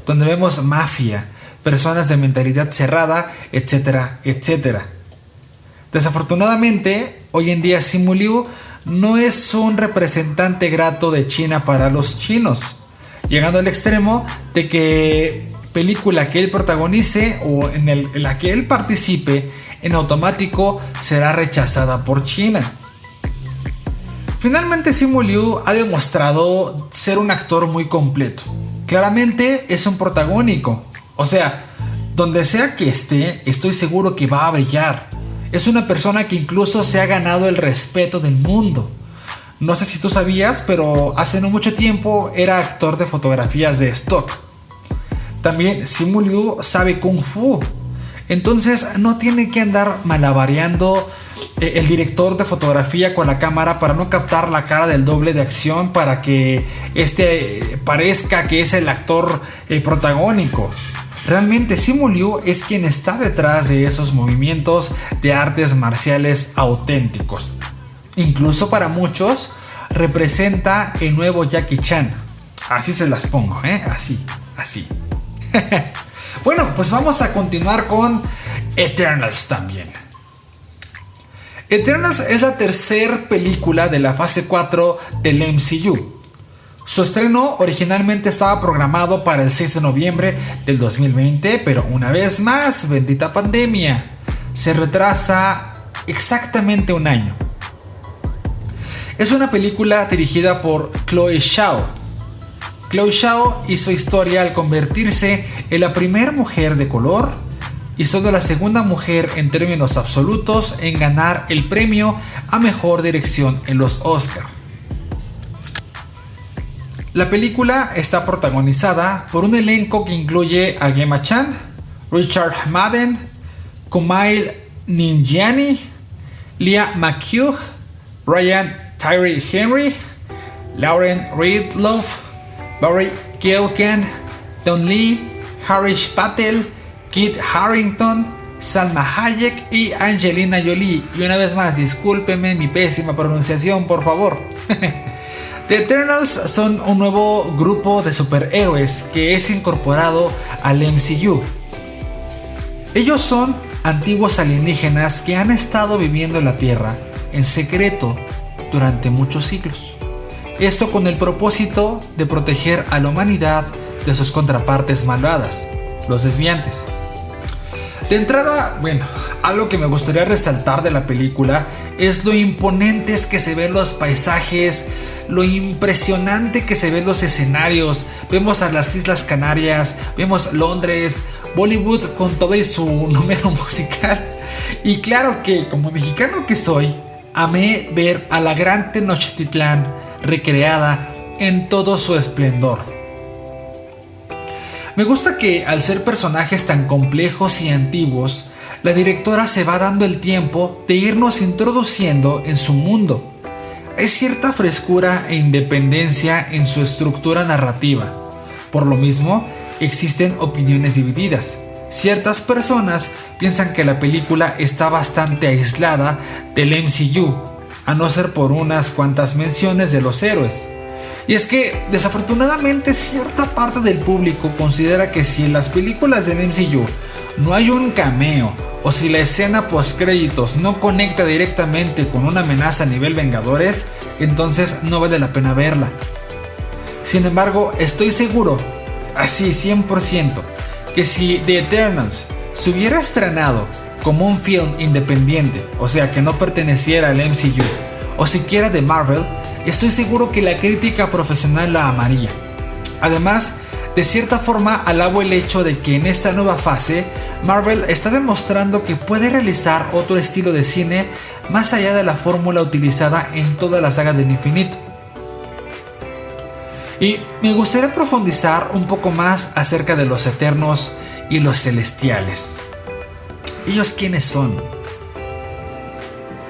donde vemos mafia, personas de mentalidad cerrada, etcétera, etcétera. Desafortunadamente, hoy en día Simu Liu no es un representante grato de China para los chinos, llegando al extremo de que película que él protagonice o en la que él participe, en automático será rechazada por China. Finalmente, Simu Liu ha demostrado ser un actor muy completo. Claramente es un protagónico, o sea, donde sea que esté, estoy seguro que va a brillar. Es una persona que incluso se ha ganado el respeto del mundo. No sé si tú sabías, pero hace no mucho tiempo era actor de fotografías de stock. También Simu Liu sabe Kung Fu. Entonces no tiene que andar malabareando el director de fotografía con la cámara para no captar la cara del doble de acción para que parezca que es el actor protagónico. Realmente Simu Liu es quien está detrás de esos movimientos de artes marciales auténticos. Incluso para muchos representa el nuevo Jackie Chan. Así se las pongo, así. Bueno, pues vamos a continuar con Eternals también. Eternals es la tercera película de la fase 4 del MCU. Su estreno originalmente estaba programado para el 6 de noviembre del 2020, pero una vez más, bendita pandemia, se retrasa exactamente un año. Es una película dirigida por Chloe Zhao. Chloe Zhao hizo historia al convertirse en la primera mujer de color y solo la segunda mujer en términos absolutos en ganar el premio a mejor dirección en los Oscar. La película está protagonizada por un elenco que incluye a Gemma Chan, Richard Madden, Kumail Nanjiani, Leah McHugh, Brian Tyree Henry, Lauren Ridloff, Barry Keoghan, Don Lee, Harish Patel, Kit Harington, Salma Hayek y Angelina Jolie. Y una vez más, discúlpeme mi pésima pronunciación, por favor. The Eternals son un nuevo grupo de superhéroes que es incorporado al MCU. Ellos son antiguos alienígenas que han estado viviendo en la Tierra en secreto durante muchos siglos. Esto con el propósito de proteger a la humanidad de sus contrapartes malvadas, los desviantes. De entrada, algo que me gustaría resaltar de la película es lo imponentes que se ven los paisajes, lo impresionante que se ven los escenarios. Vemos a las Islas Canarias, vemos Londres, Bollywood con todo y su número musical. Y claro que, como mexicano que soy, amé ver a la gran Tenochtitlán recreada en todo su esplendor. Me gusta que, al ser personajes tan complejos y antiguos, la directora se va dando el tiempo de irnos introduciendo en su mundo. Hay cierta frescura e independencia en su estructura narrativa. Por lo mismo, existen opiniones divididas. Ciertas personas piensan que la película está bastante aislada del MCU, a no ser por unas cuantas menciones de los héroes. Y es que, desafortunadamente, cierta parte del público considera que si en las películas del MCU no hay un cameo, o si la escena post créditos no conecta directamente con una amenaza a nivel Vengadores, entonces no vale la pena verla. Sin embargo, estoy seguro, así 100%, que si The Eternals se hubiera estrenado como un film independiente, o sea que no perteneciera al MCU, o siquiera de Marvel, estoy seguro que la crítica profesional la amaría. Además, de cierta forma alabo el hecho de que en esta nueva fase, Marvel está demostrando que puede realizar otro estilo de cine más allá de la fórmula utilizada en toda la saga del infinito. Y me gustaría profundizar un poco más acerca de los Eternos y los Celestiales. ¿Ellos quiénes son?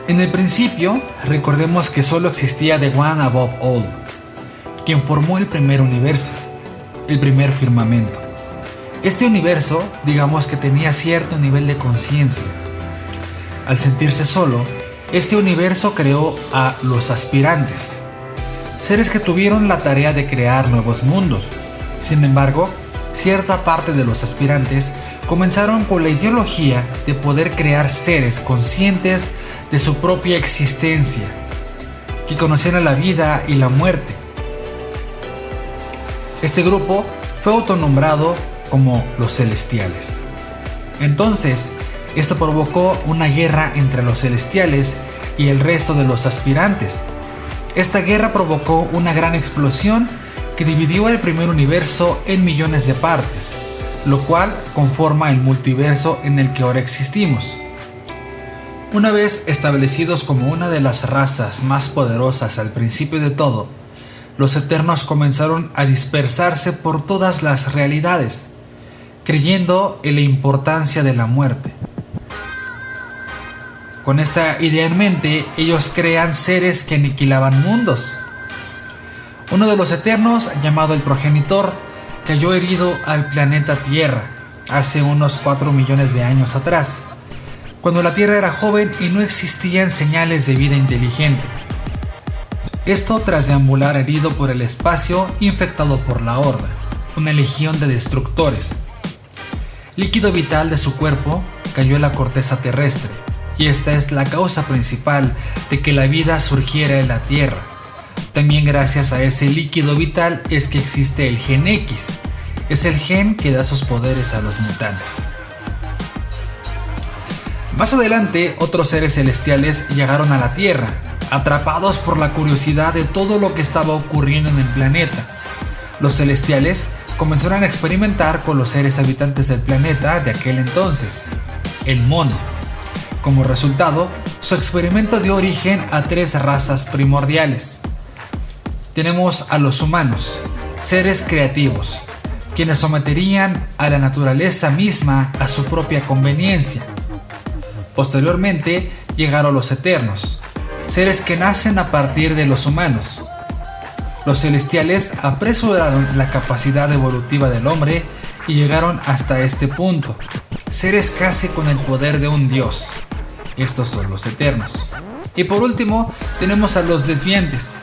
En el principio, recordemos que solo existía The One Above All, quien formó el primer universo, el primer firmamento. Este universo, digamos que tenía cierto nivel de conciencia. Al sentirse solo, este universo creó a los aspirantes, seres que tuvieron la tarea de crear nuevos mundos. Sin embargo, cierta parte de los aspirantes comenzaron con la ideología de poder crear seres conscientes de su propia existencia, que conocieran la vida y la muerte. Este grupo fue autonombrado como los Celestiales. Entonces, esto provocó una guerra entre los Celestiales y el resto de los aspirantes. Esta guerra provocó una gran explosión que dividió el primer universo en millones de partes, lo cual conforma el multiverso en el que ahora existimos. Una vez establecidos como una de las razas más poderosas al principio de todo, los Eternos comenzaron a dispersarse por todas las realidades, creyendo en la importancia de la muerte. Con esta idea en mente, ellos crean seres que aniquilaban mundos. Uno de los Eternos, llamado el Progenitor, cayó herido al planeta Tierra hace unos 4 millones de años atrás, cuando la Tierra era joven y no existían señales de vida inteligente. Esto tras deambular herido por el espacio infectado por la Horda, una legión de destructores. Líquido vital de su cuerpo cayó en la corteza terrestre, y esta es la causa principal de que la vida surgiera en la Tierra. También gracias a ese líquido vital es que existe el Gen X, es el gen que da sus poderes a los mutantes. Más adelante, otros seres celestiales llegaron a la Tierra, atrapados por la curiosidad de todo lo que estaba ocurriendo en el planeta. Los celestiales comenzaron a experimentar con los seres habitantes del planeta de aquel entonces, el mono. Como resultado, su experimento dio origen a 3 razas primordiales. Tenemos a los humanos, seres creativos, quienes someterían a la naturaleza misma a su propia conveniencia. Posteriormente llegaron los Eternos, seres que nacen a partir de los humanos. Los celestiales apresuraron la capacidad evolutiva del hombre y llegaron hasta este punto, seres casi con el poder de un dios. Estos son los Eternos. Y por último tenemos a los desviantes,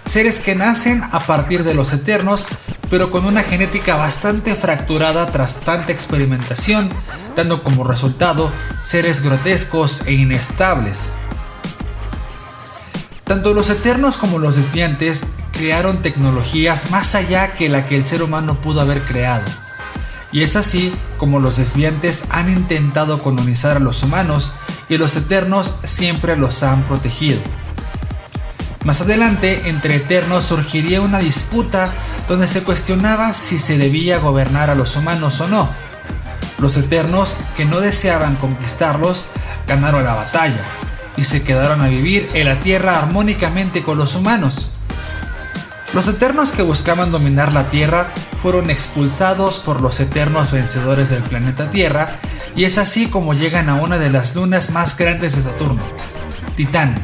seres que nacen a partir de los Eternos, pero con una genética bastante fracturada tras tanta experimentación, dando como resultado seres grotescos e inestables. Tanto los Eternos como los desviantes crearon tecnologías más allá que la que el ser humano pudo haber creado. Y es así como los desviantes han intentado colonizar a los humanos y los Eternos siempre los han protegido. Más adelante, entre Eternos surgiría una disputa donde se cuestionaba si se debía gobernar a los humanos o no. Los Eternos, que no deseaban conquistarlos, ganaron la batalla y se quedaron a vivir en la Tierra armónicamente con los humanos. Los Eternos que buscaban dominar la Tierra fueron expulsados por los Eternos vencedores del planeta Tierra, y es así como llegan a una de las lunas más grandes de Saturno, Titán,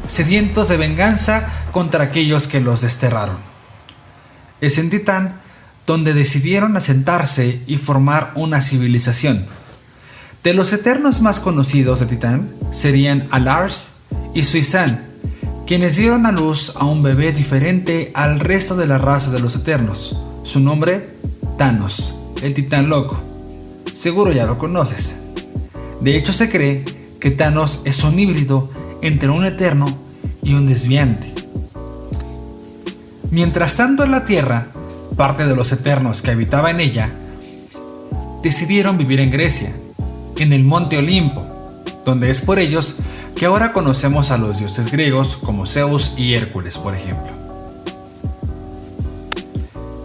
sedientos de venganza contra aquellos que los desterraron. Es en Titán donde decidieron asentarse y formar una civilización. De los Eternos más conocidos de Titán serían Alars y Suizan, quienes dieron a luz a un bebé diferente al resto de la raza de los Eternos. Su nombre, Thanos, el Titán Loco. Seguro ya lo conoces. De hecho, se cree que Thanos es un híbrido entre un eterno y un desviante. Mientras tanto, en la Tierra, parte de los eternos que habitaba en ella decidieron vivir en Grecia, en el monte Olimpo, donde es por ellos que ahora conocemos a los dioses griegos como Zeus y Hércules, por ejemplo.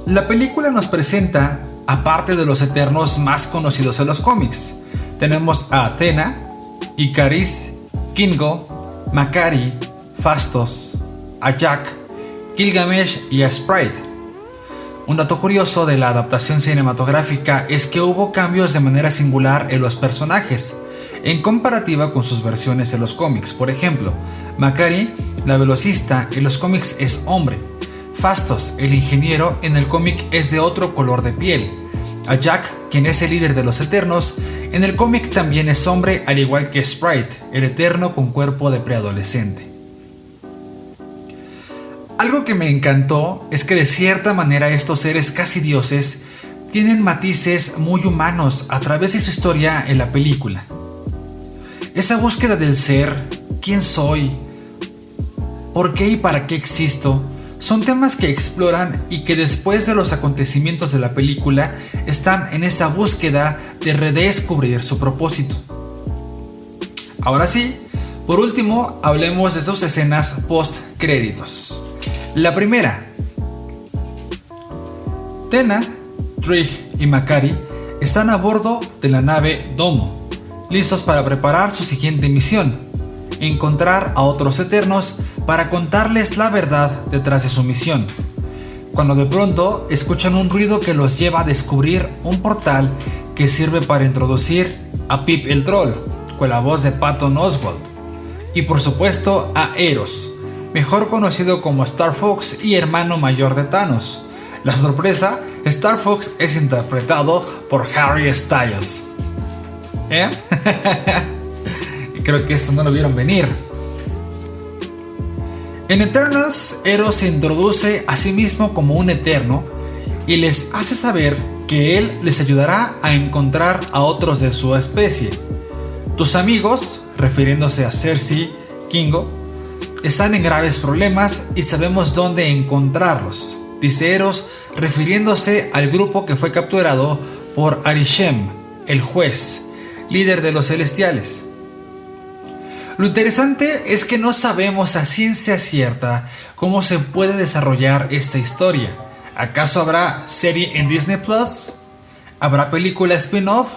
La película nos presenta a parte de los eternos más conocidos en los cómics. Tenemos a Athena, Icaris, Kingo, Macari, Fastos, a Jack, Gilgamesh y a Sprite. Un dato curioso de la adaptación cinematográfica es que hubo cambios de manera singular en los personajes, en comparativa con sus versiones en los cómics. Por ejemplo, Macari, la velocista, en los cómics es hombre. Fastos, el ingeniero, en el cómic es de otro color de piel. A Jack, quien es el líder de los Eternos, en el cómic también es hombre, al igual que Sprite, el Eterno con cuerpo de preadolescente. Algo que me encantó es que de cierta manera estos seres casi dioses tienen matices muy humanos a través de su historia en la película. Esa búsqueda del ser, quién soy, por qué y para qué existo, son temas que exploran y que después de los acontecimientos de la película están en esa búsqueda de redescubrir su propósito. Ahora sí, por último, hablemos de sus escenas post-créditos. La primera. Tena, Trig y Macari están a bordo de la nave Domo, listos para preparar su siguiente misión: encontrar a otros Eternos para contarles la verdad detrás de su misión. Cuando de pronto escuchan un ruido que los lleva a descubrir un portal que sirve para introducir a Pip el Troll, con la voz de Patton Oswalt, y por supuesto a Eros, mejor conocido como Star Fox y hermano mayor de Thanos. La sorpresa, Star Fox es interpretado por Harry Styles. Creo que esto no lo vieron venir. En Eternals, Eros se introduce a sí mismo como un eterno y les hace saber que él les ayudará a encontrar a otros de su especie. Tus amigos, refiriéndose a Cersei, Kingo, están en graves problemas y sabemos dónde encontrarlos, dice Eros, refiriéndose al grupo que fue capturado por Arishem, el juez, líder de los celestiales. Lo interesante es que no sabemos a ciencia cierta cómo se puede desarrollar esta historia. ¿Acaso habrá serie en Disney Plus? ¿Habrá película spin-off?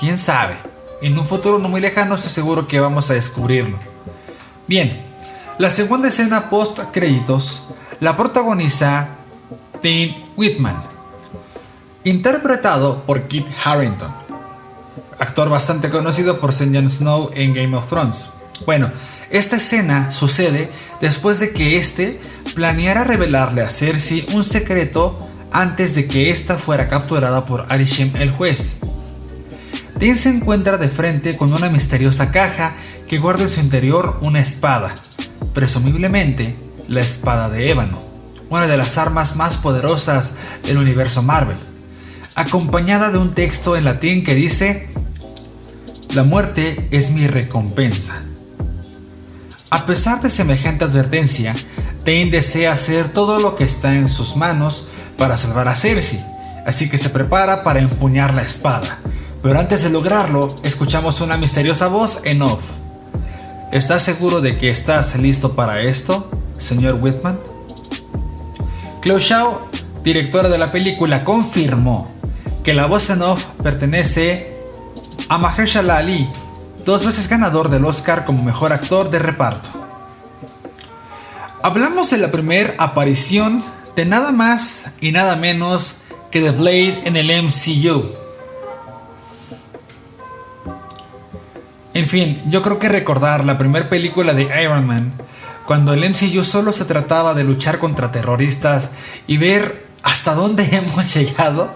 ¿Quién sabe? En un futuro no muy lejano estoy seguro que vamos a descubrirlo. Bien, la segunda escena post créditos la protagoniza Dean Whitman, interpretado por Kit Harington, actor bastante conocido por ser Jon Snow en Game of Thrones. Bueno, esta escena sucede después de que este planeara revelarle a Cersei un secreto antes de que ésta fuera capturada por Arishem el juez. Dean se encuentra de frente con una misteriosa caja que guarda en su interior una espada, presumiblemente la espada de ébano, una de las armas más poderosas del universo Marvel, acompañada de un texto en latín que dice: "La muerte es mi recompensa". A pesar de semejante advertencia, Dean desea hacer todo lo que está en sus manos para salvar a Cersei, así que se prepara para empuñar la espada. Pero antes de lograrlo, escuchamos una misteriosa voz en off. ¿Estás seguro de que estás listo para esto, señor Whitman? Chloe Zhao, directora de la película, confirmó que la voz en off pertenece a Mahershala Ali, 2 veces ganador del Oscar como mejor actor de reparto. Hablamos de la primera aparición de nada más y nada menos que de Blade en el MCU. En fin, yo creo que recordar la primera película de Iron Man, cuando el MCU solo se trataba de luchar contra terroristas y ver hasta dónde hemos llegado,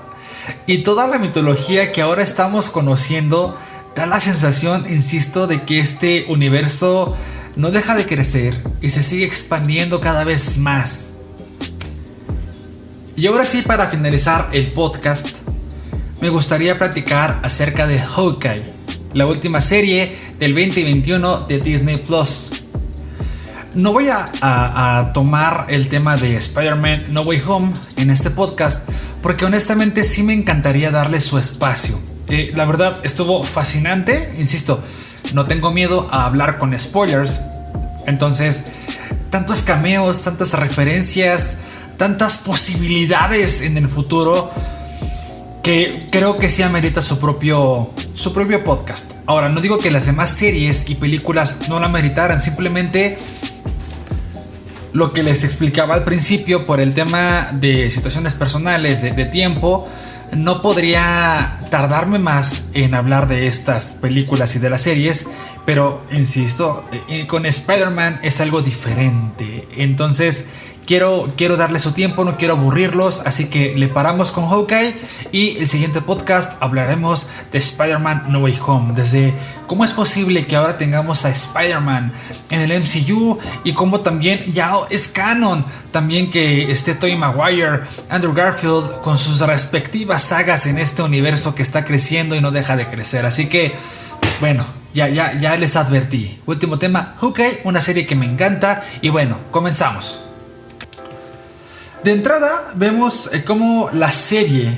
y toda la mitología que ahora estamos conociendo, da la sensación, insisto, de que este universo no deja de crecer y se sigue expandiendo cada vez más. Y ahora sí, para finalizar el podcast, me gustaría platicar acerca de Hawkeye, la última serie del 2021 de Disney Plus. No voy a tomar el tema de Spider-Man No Way Home en este podcast, porque honestamente sí me encantaría darle su espacio. La verdad estuvo fascinante, insisto, no tengo miedo a hablar con spoilers. Entonces, tantos cameos, tantas referencias, tantas posibilidades en el futuro, que creo que sí amerita su propio podcast. Ahora, no digo que las demás series y películas no la meritaran, simplemente lo que les explicaba al principio, por el tema de situaciones personales, de tiempo, no podría tardarme más en hablar de estas películas y de las series, pero insisto, con Spider-Man es algo diferente. Entonces quiero darle su tiempo, no quiero aburrirlos, así que le paramos con Hawkeye y el siguiente podcast hablaremos de Spider-Man No Way Home, desde cómo es posible que ahora tengamos a Spider-Man en el MCU y cómo también ya es canon también que esté Tobey Maguire, Andrew Garfield con sus respectivas sagas en este universo que está creciendo y no deja de crecer. Así que bueno, ya les advertí. Último tema, Hawkeye, una serie que me encanta y bueno, comenzamos. De entrada vemos cómo la serie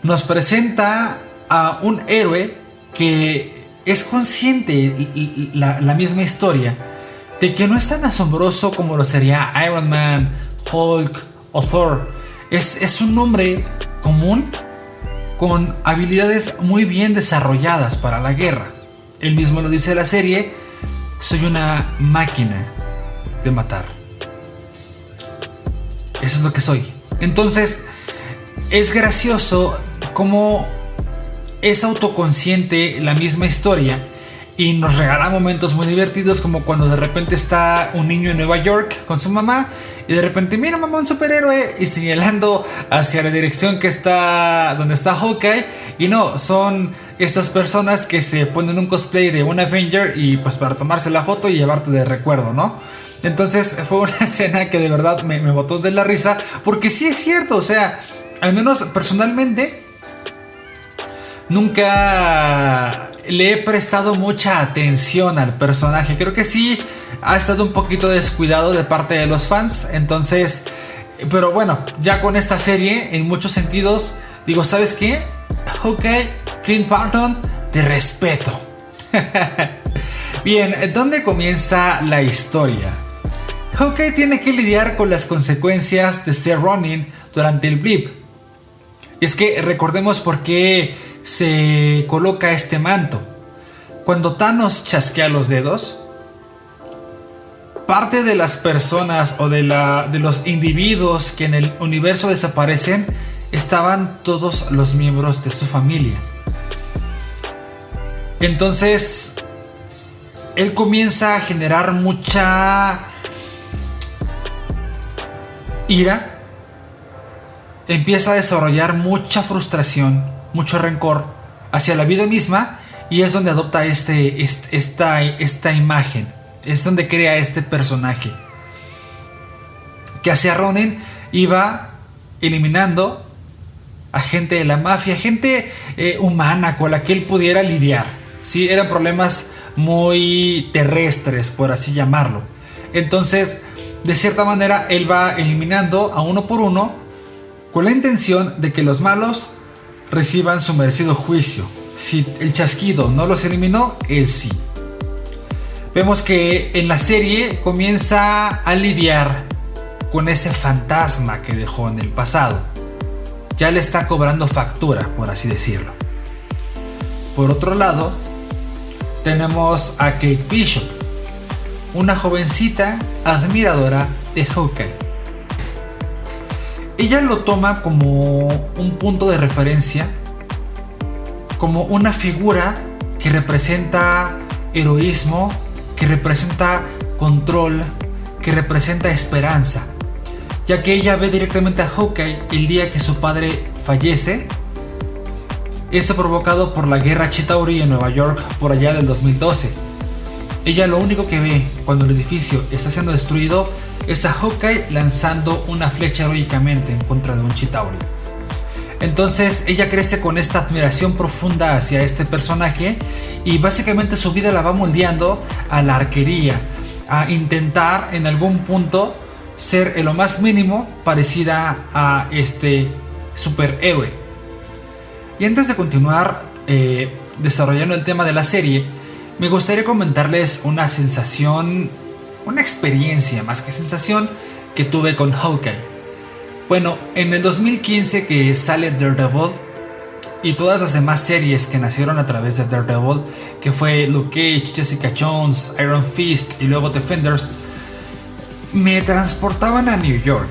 nos presenta a un héroe que es consciente, la misma historia, de que no es tan asombroso como lo sería Iron Man, Hulk o Thor. Es un hombre común con habilidades muy bien desarrolladas para la guerra. Él mismo lo dice en la serie: soy una máquina de matar. Eso es lo que soy. Entonces es gracioso cómo es autoconsciente la misma historia y nos regala momentos muy divertidos, como cuando de repente está un niño en Nueva York con su mamá y de repente mira mamá, un superhéroe, y señalando hacia la dirección que está donde está Hawkeye, y no, son estas personas que se ponen un cosplay de un Avenger y pues para tomarse la foto y llevarte de recuerdo, ¿no? Entonces fue una escena que de verdad me botó de la risa, porque sí es cierto, o sea, al menos personalmente nunca le he prestado mucha atención al personaje. Creo que sí ha estado un poquito descuidado de parte de los fans. Entonces, pero bueno, ya con esta serie, en muchos sentidos, digo, ¿sabes qué? Ok, Clint Barton, te respeto. Bien, ¿dónde comienza la historia? Hawkeye tiene que lidiar con las consecuencias de ser Ronin durante el blip. Y es que recordemos por qué se coloca este manto. Cuando Thanos chasquea los dedos, parte de las personas o de los individuos que en el universo desaparecen estaban todos los miembros de su familia. Entonces él comienza a generar mucha ira, empieza a desarrollar mucha frustración, mucho rencor hacia la vida misma, y es donde adopta esta imagen, es donde crea este personaje que hacia Ronin iba eliminando a gente de la mafia, gente humana con la que él pudiera lidiar. Sí, eran problemas muy terrestres, por así llamarlo. Entonces, de cierta manera, él va eliminando a uno por uno con la intención de que los malos reciban su merecido juicio. Si el chasquido no los eliminó, él sí. Vemos que en la serie comienza a lidiar con ese fantasma que dejó en el pasado. Ya le está cobrando factura, por así decirlo. Por otro lado, tenemos a Kate Bishop, una jovencita admiradora de Hawkeye. Ella lo toma como un punto de referencia, como una figura que representa heroísmo, que representa control, que representa esperanza, ya que ella ve directamente a Hawkeye el día que su padre fallece. Esto provocado por la guerra Chitauri en Nueva York por allá del 2012. Ella lo único que ve cuando el edificio está siendo destruido es a Hawkeye lanzando una flecha heroicamente en contra de un Chitauri. Entonces ella crece con esta admiración profunda hacia este personaje y básicamente su vida la va moldeando a la arquería, a intentar en algún punto ser en lo más mínimo parecida a este superhéroe. Y antes de continuar desarrollando el tema de la serie, me gustaría comentarles una sensación, una experiencia más que sensación que tuve con Hawkeye. Bueno, en el 2015 que sale Daredevil y todas las demás series que nacieron a través de Daredevil, que fue Luke Cage, Jessica Jones, Iron Fist y luego Defenders, me transportaban a New York.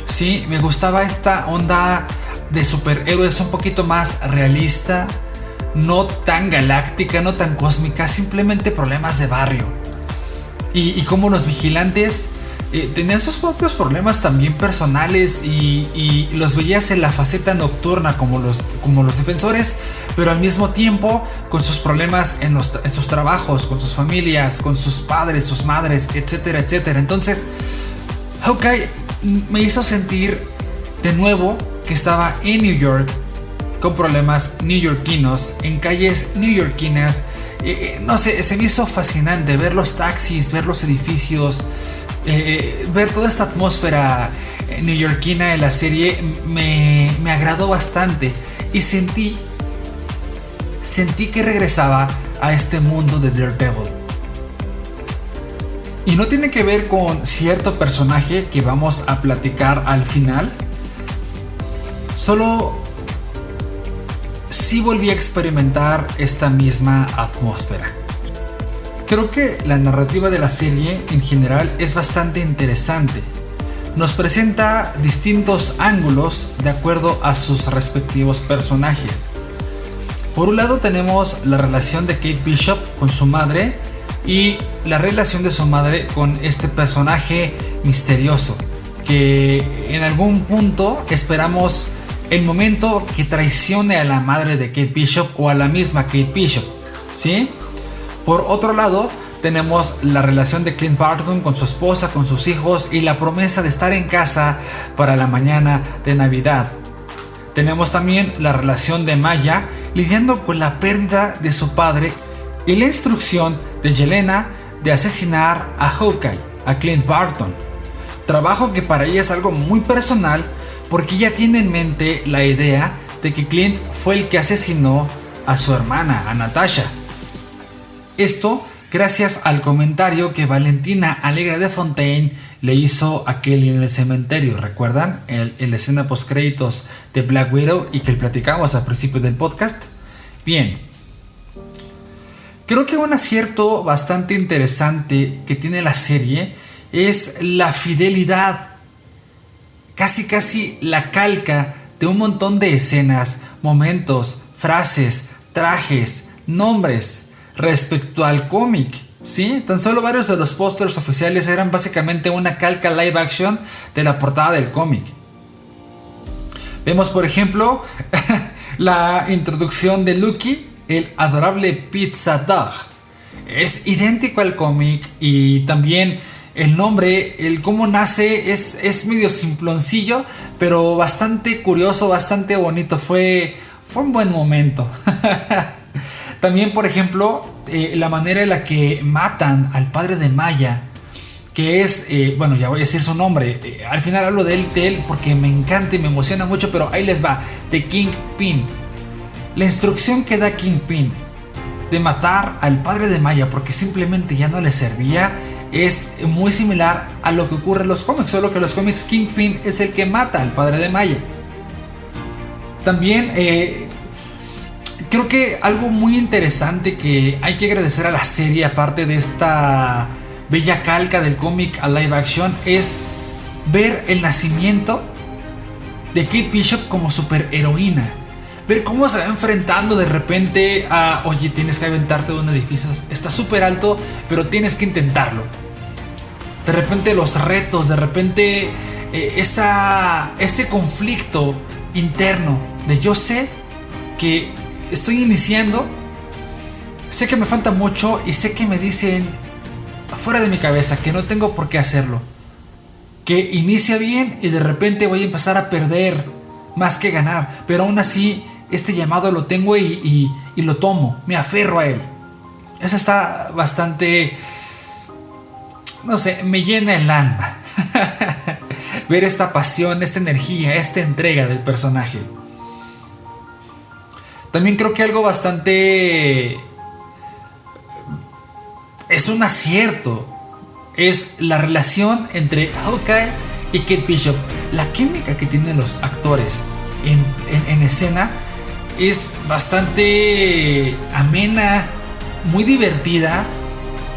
Sí, me gustaba esta onda de superhéroes un poquito más realista, no tan galáctica, no tan cósmica, simplemente problemas de barrio. Y como los vigilantes tenían sus propios problemas también personales y los veías en la faceta nocturna como los defensores, pero al mismo tiempo con sus problemas en sus trabajos, con sus familias, con sus padres, sus madres, etcétera, etcétera. Entonces, Hawkeye me hizo sentir de nuevo que estaba en New York, con problemas neoyorquinos, en calles neoyorquinas. No sé, se me hizo fascinante ver los taxis, ver los edificios, ver toda esta atmósfera neoyorquina en la serie. Me agradó bastante y sentí que regresaba a este mundo de Daredevil. Y no tiene que ver con cierto personaje que vamos a platicar al final, solo sí volví a experimentar esta misma atmósfera. Creo que la narrativa de la serie en general es bastante interesante. Nos presenta distintos ángulos de acuerdo a sus respectivos personajes. Por un lado tenemos la relación de Kate Bishop con su madre y la relación de su madre con este personaje misterioso, que en algún punto esperamos el momento que traicione a la madre de Kate Bishop o a la misma Kate Bishop, ¿sí? Por otro lado, tenemos la relación de Clint Barton con su esposa, con sus hijos y la promesa de estar en casa para la mañana de Navidad. Tenemos también la relación de Maya lidiando con la pérdida de su padre y la instrucción de Yelena de asesinar a Hawkeye, a Clint Barton. Trabajo que para ella es algo muy personal porque ella tiene en mente la idea de que Clint fue el que asesinó a su hermana, a Natasha. Esto gracias al comentario que Valentina Alegre de Fontaine le hizo a Kelly en el cementerio. ¿Recuerdan? La escena post créditos de Black Widow y que platicamos al principio del podcast. Bien. Creo que un acierto bastante interesante que tiene la serie es la fidelidad, casi la calca de un montón de escenas, momentos, frases, trajes, nombres respecto al cómic, ¿sí? Tan solo varios de los pósters oficiales eran básicamente una calca live action de la portada del cómic. Vemos por ejemplo la introducción de Lucky, el adorable Pizza Dog. Es idéntico al cómic y también el nombre, el cómo nace es medio simploncillo, pero bastante curioso, bastante bonito. Fue un buen momento. También, por ejemplo, la manera en la que matan al padre de Maya, que es, bueno, ya voy a decir su nombre. Al final hablo de él porque me encanta y me emociona mucho, pero ahí les va. The Kingpin. La instrucción que da Kingpin de matar al padre de Maya porque simplemente ya no le servía es muy similar a lo que ocurre en los cómics, solo que en los cómics Kingpin es el que mata al padre de Maya. También creo que algo muy interesante que hay que agradecer a la serie, aparte de esta bella calca del cómic a live action, es ver el nacimiento de Kate Bishop como superheroína. Ver cómo se va enfrentando de repente a, oye, tienes que aventarte de un edificio, está súper alto, pero tienes que intentarlo. De repente los retos, de repente ese conflicto interno de yo sé que estoy iniciando, sé que me falta mucho y sé que me dicen afuera de mi cabeza que no tengo por qué hacerlo, que inicia bien y de repente voy a empezar a perder más que ganar, pero aún así este llamado lo tengo y lo tomo, me aferro a él. Eso está bastante, no sé, me llena el alma. Ver esta pasión, esta energía, esta entrega del personaje. También creo que algo bastante... es un acierto. Es la relación entre Hawkeye y Kate Bishop. La química que tienen los actores en escena es bastante amena, muy divertida.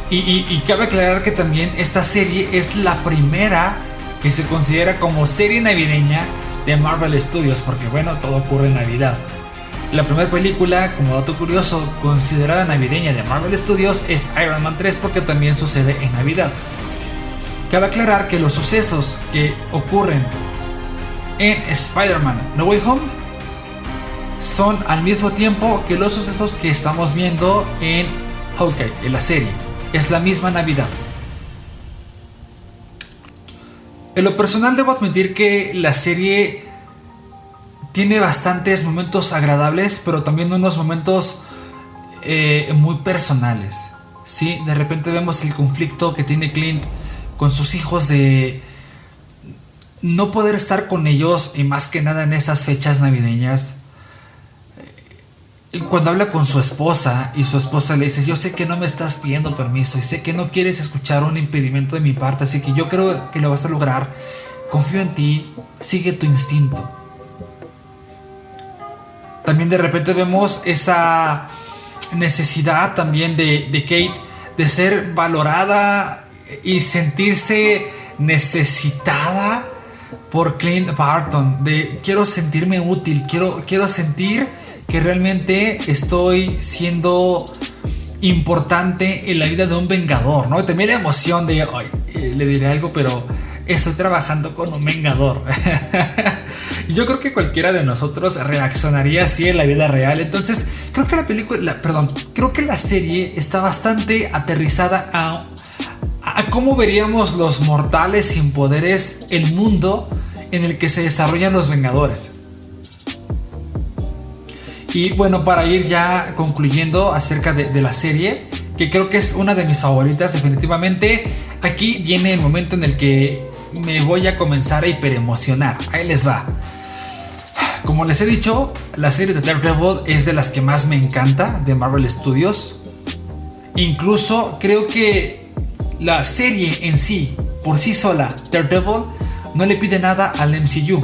Y cabe aclarar que también esta serie es la primera que se considera como serie navideña de Marvel Studios, porque bueno, todo ocurre en Navidad. La primera película, como dato curioso, considerada navideña de Marvel Studios es Iron Man 3, porque también sucede en Navidad. Cabe aclarar que los sucesos que ocurren en Spider-Man No Way Home son al mismo tiempo que los sucesos que estamos viendo en Hawkeye, en la serie. Es la misma Navidad. En lo personal debo admitir que la serie tiene bastantes momentos agradables, pero también unos momentos muy personales, ¿sí? De repente vemos el conflicto que tiene Clint con sus hijos de no poder estar con ellos, y más que nada en esas fechas navideñas. Cuando habla con su esposa y su esposa le dice: yo sé que no me estás pidiendo permiso y sé que no quieres escuchar un impedimento de mi parte, así que yo creo que lo vas a lograr, confío en ti, sigue tu instinto. También de repente vemos esa necesidad también de Kate de ser valorada y sentirse necesitada por Clint Barton, de quiero sentirme útil, quiero sentir que realmente estoy siendo importante en la vida de un vengador, ¿no? Y también la emoción de, le diré algo, pero estoy trabajando con un vengador. Yo creo que cualquiera de nosotros reaccionaría así en la vida real. Entonces, creo que creo que la serie está bastante aterrizada a cómo veríamos los mortales sin poderes el mundo en el que se desarrollan los Vengadores. Y bueno, para ir ya concluyendo acerca de la serie, que creo que es una de mis favoritas definitivamente, aquí viene el momento en el que me voy a comenzar a hiperemocionar. Ahí les va. Como les he dicho, la serie de Daredevil es de las que más me encanta de Marvel Studios. Incluso creo que la serie en sí, por sí sola, Daredevil, no le pide nada al MCU.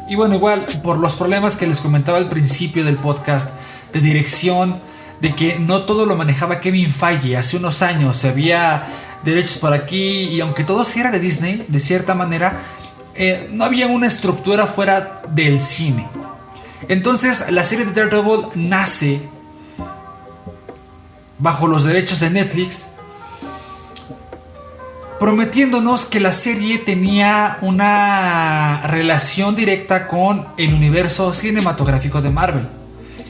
Y bueno, igual por los problemas que les comentaba al principio del podcast de dirección, de que no todo lo manejaba Kevin Feige. Hace unos años se había derechos por aquí, y aunque todo sí era de Disney, de cierta manera, no había una estructura fuera del cine. Entonces la serie de Daredevil nace bajo los derechos de Netflix, prometiéndonos que la serie tenía una relación directa con el universo cinematográfico de Marvel.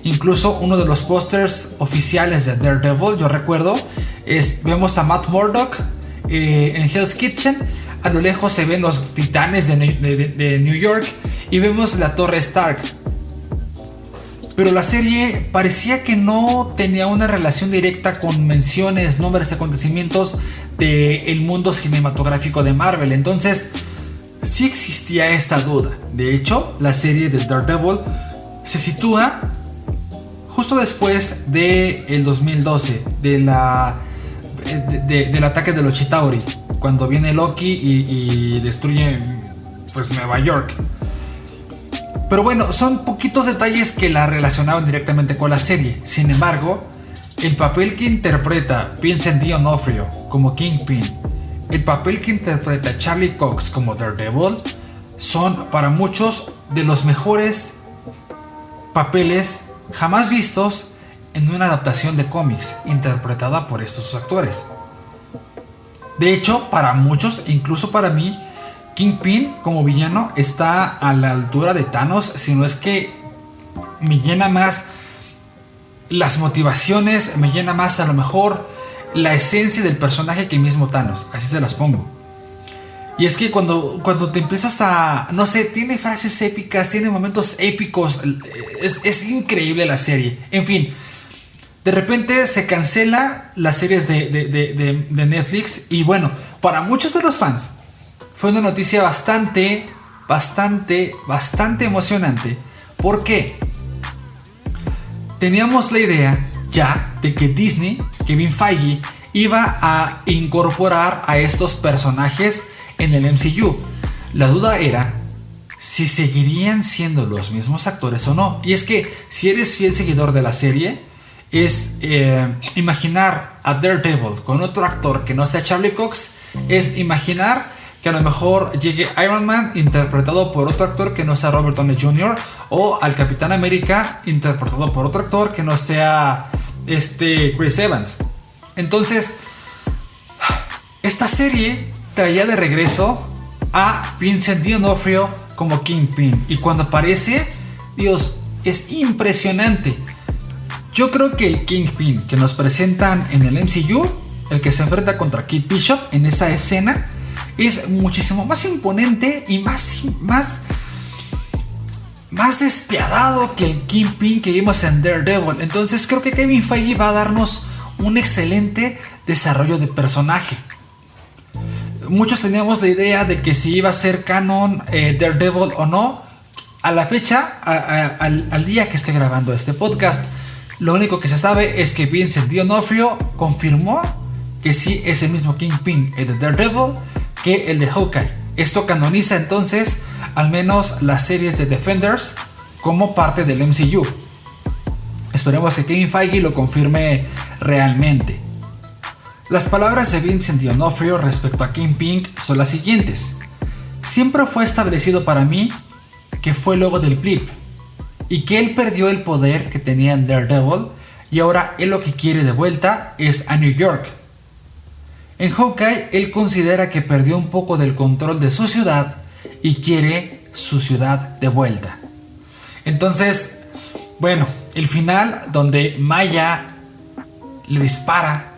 Incluso uno de los pósters oficiales de Daredevil, yo recuerdo, vemos a Matt Murdock en Hell's Kitchen. A lo lejos se ven los titanes de New York y vemos la Torre Stark. Pero la serie parecía que no tenía una relación directa con menciones, nombres, acontecimientos del mundo cinematográfico de Marvel. Entonces sí existía esa duda. De hecho, la serie de Daredevil se sitúa justo después del 2012, del ataque de los Chitauri, cuando viene Loki y destruye pues Nueva York. Pero bueno, son poquitos detalles que la relacionaban directamente con la serie. Sin embargo, el papel que interpreta Vincent D'Onofrio como Kingpin, el papel que interpreta Charlie Cox como Daredevil, son para muchos de los mejores papeles jamás vistos en una adaptación de cómics interpretada por estos actores. De hecho, para muchos, incluso para mí, Kingpin como villano está a la altura de Thanos, si no es que me llena más las motivaciones, me llena más a lo mejor la esencia del personaje que mismo Thanos, así se las pongo. Y es que cuando te empiezas a... No sé, tiene frases épicas, tiene momentos épicos. Es increíble la serie. En fin, de repente se cancela las series de Netflix. Y bueno, para muchos de los fans fue una noticia bastante emocionante. ¿Por qué? Teníamos la idea ya de que Disney, Kevin Feige, iba a incorporar a estos personajes en el MCU. La duda era si seguirían siendo los mismos actores o no. Y es que si eres fiel seguidor de la serie, es imaginar a Daredevil con otro actor que no sea Charlie Cox, es imaginar que a lo mejor llegue Iron Man interpretado por otro actor que no sea Robert Downey Jr. o al Capitán América interpretado por otro actor que no sea Chris Evans. Entonces, esta serie traía de regreso a Vincent D'Onofrio como Kingpin. Y cuando aparece, Dios, es impresionante. Yo creo que el Kingpin que nos presentan en el MCU, el que se enfrenta contra Kate Bishop en esa escena, es muchísimo más imponente y más despiadado que el Kingpin que vimos en Daredevil. Entonces creo que Kevin Feige va a darnos un excelente desarrollo de personaje. Muchos teníamos la idea de que si iba a ser canon Daredevil o no. A la fecha, al día que estoy grabando este podcast, lo único que se sabe es que Vincent D'Onofrio confirmó que sí es el mismo Kingpin, el de Daredevil, que el de Hawkeye. Esto canoniza entonces al menos las series de Defenders como parte del MCU. Esperemos que Kevin Feige lo confirme realmente. Las palabras de Vincent D'Onofrio respecto a Kingpin son las siguientes: siempre fue establecido para mí que fue luego del blip y que él perdió el poder que tenía en Daredevil y ahora él lo que quiere de vuelta es a New York. En Hawkeye él considera que perdió un poco del control de su ciudad y quiere su ciudad de vuelta. Entonces, bueno, el final donde Maya le dispara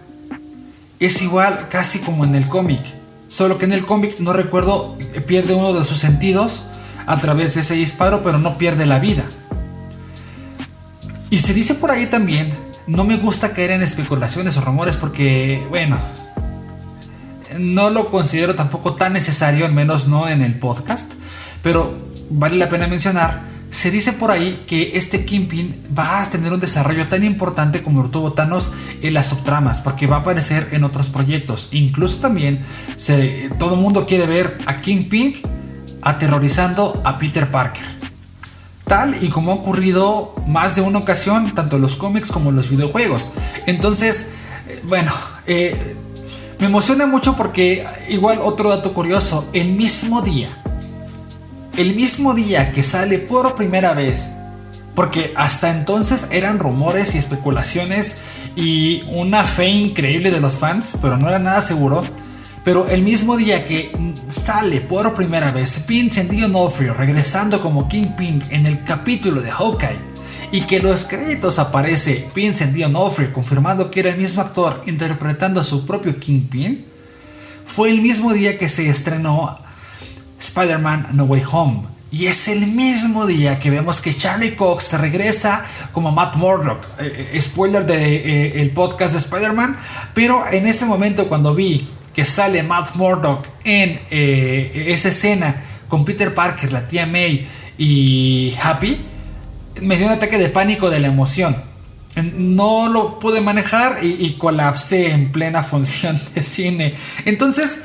es igual casi como en el cómic, solo que en el cómic, no recuerdo, pierde uno de sus sentidos a través de ese disparo, pero no pierde la vida. Y se dice por ahí también, no me gusta caer en especulaciones o rumores porque, bueno, no lo considero tampoco tan necesario, al menos no en el podcast, pero vale la pena mencionar. Se dice por ahí que este Kingpin va a tener un desarrollo tan importante como lo tuvo Thanos en las subtramas, porque va a aparecer en otros proyectos. Incluso también todo el mundo quiere ver a Kingpin aterrorizando a Peter Parker, tal y como ha ocurrido más de una ocasión tanto en los cómics como en los videojuegos. Entonces, bueno, me emociona mucho porque igual otro dato curioso, el mismo día que sale por primera vez, porque hasta entonces eran rumores y especulaciones y una fe increíble de los fans, pero no era nada seguro. Pero el mismo día que sale por primera vez Vincent D'Onofrio regresando como Kingpin en el capítulo de Hawkeye y que los créditos aparece Vincent D'Onofrio confirmando que era el mismo actor interpretando a su propio Kingpin, fue el mismo día que se estrenó Spider-Man No Way Home. Y es el mismo día que vemos que Charlie Cox regresa como Matt Murdock. Spoiler del podcast de Spider-Man. Pero en ese momento, cuando vi que sale Matt Murdock en esa escena con Peter Parker, la tía May y Happy, me dio un ataque de pánico de la emoción. No lo pude manejar y colapsé en plena función de cine. Entonces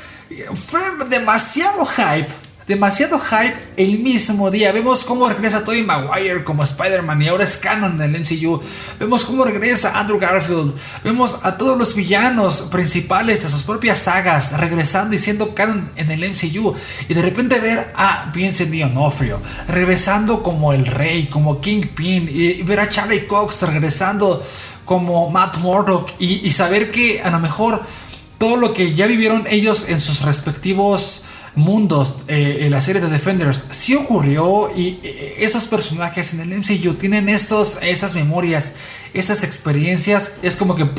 fue demasiado hype el mismo día. Vemos cómo regresa Tobey Maguire como Spider-Man y ahora es canon en el MCU. Vemos cómo regresa Andrew Garfield. Vemos a todos los villanos principales de sus propias sagas regresando y siendo canon en el MCU. Y de repente ver a Vincent D'Onofrio regresando como el Rey, como Kingpin, y ver a Charlie Cox regresando como Matt Murdock y saber que a lo mejor todo lo que ya vivieron ellos en sus respectivos mundos en la serie de Defenders sí ocurrió, y esos personajes en el MCU tienen esas memorias, esas experiencias. Es como que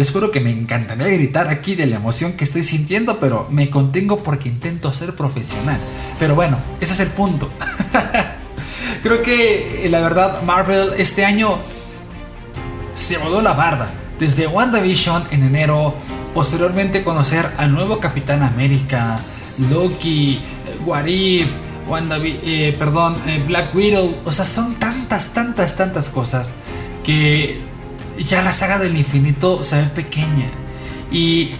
Les juro que me encantaría gritar aquí de la emoción que estoy sintiendo, pero me contengo porque intento ser profesional. Pero bueno, ese es el punto. Creo que la verdad Marvel este año se voló la barda. Desde WandaVision en enero, posteriormente conocer al nuevo Capitán América, Loki, What If, Black Widow. O sea, son tantas cosas que ya la saga del infinito se ve pequeña. Y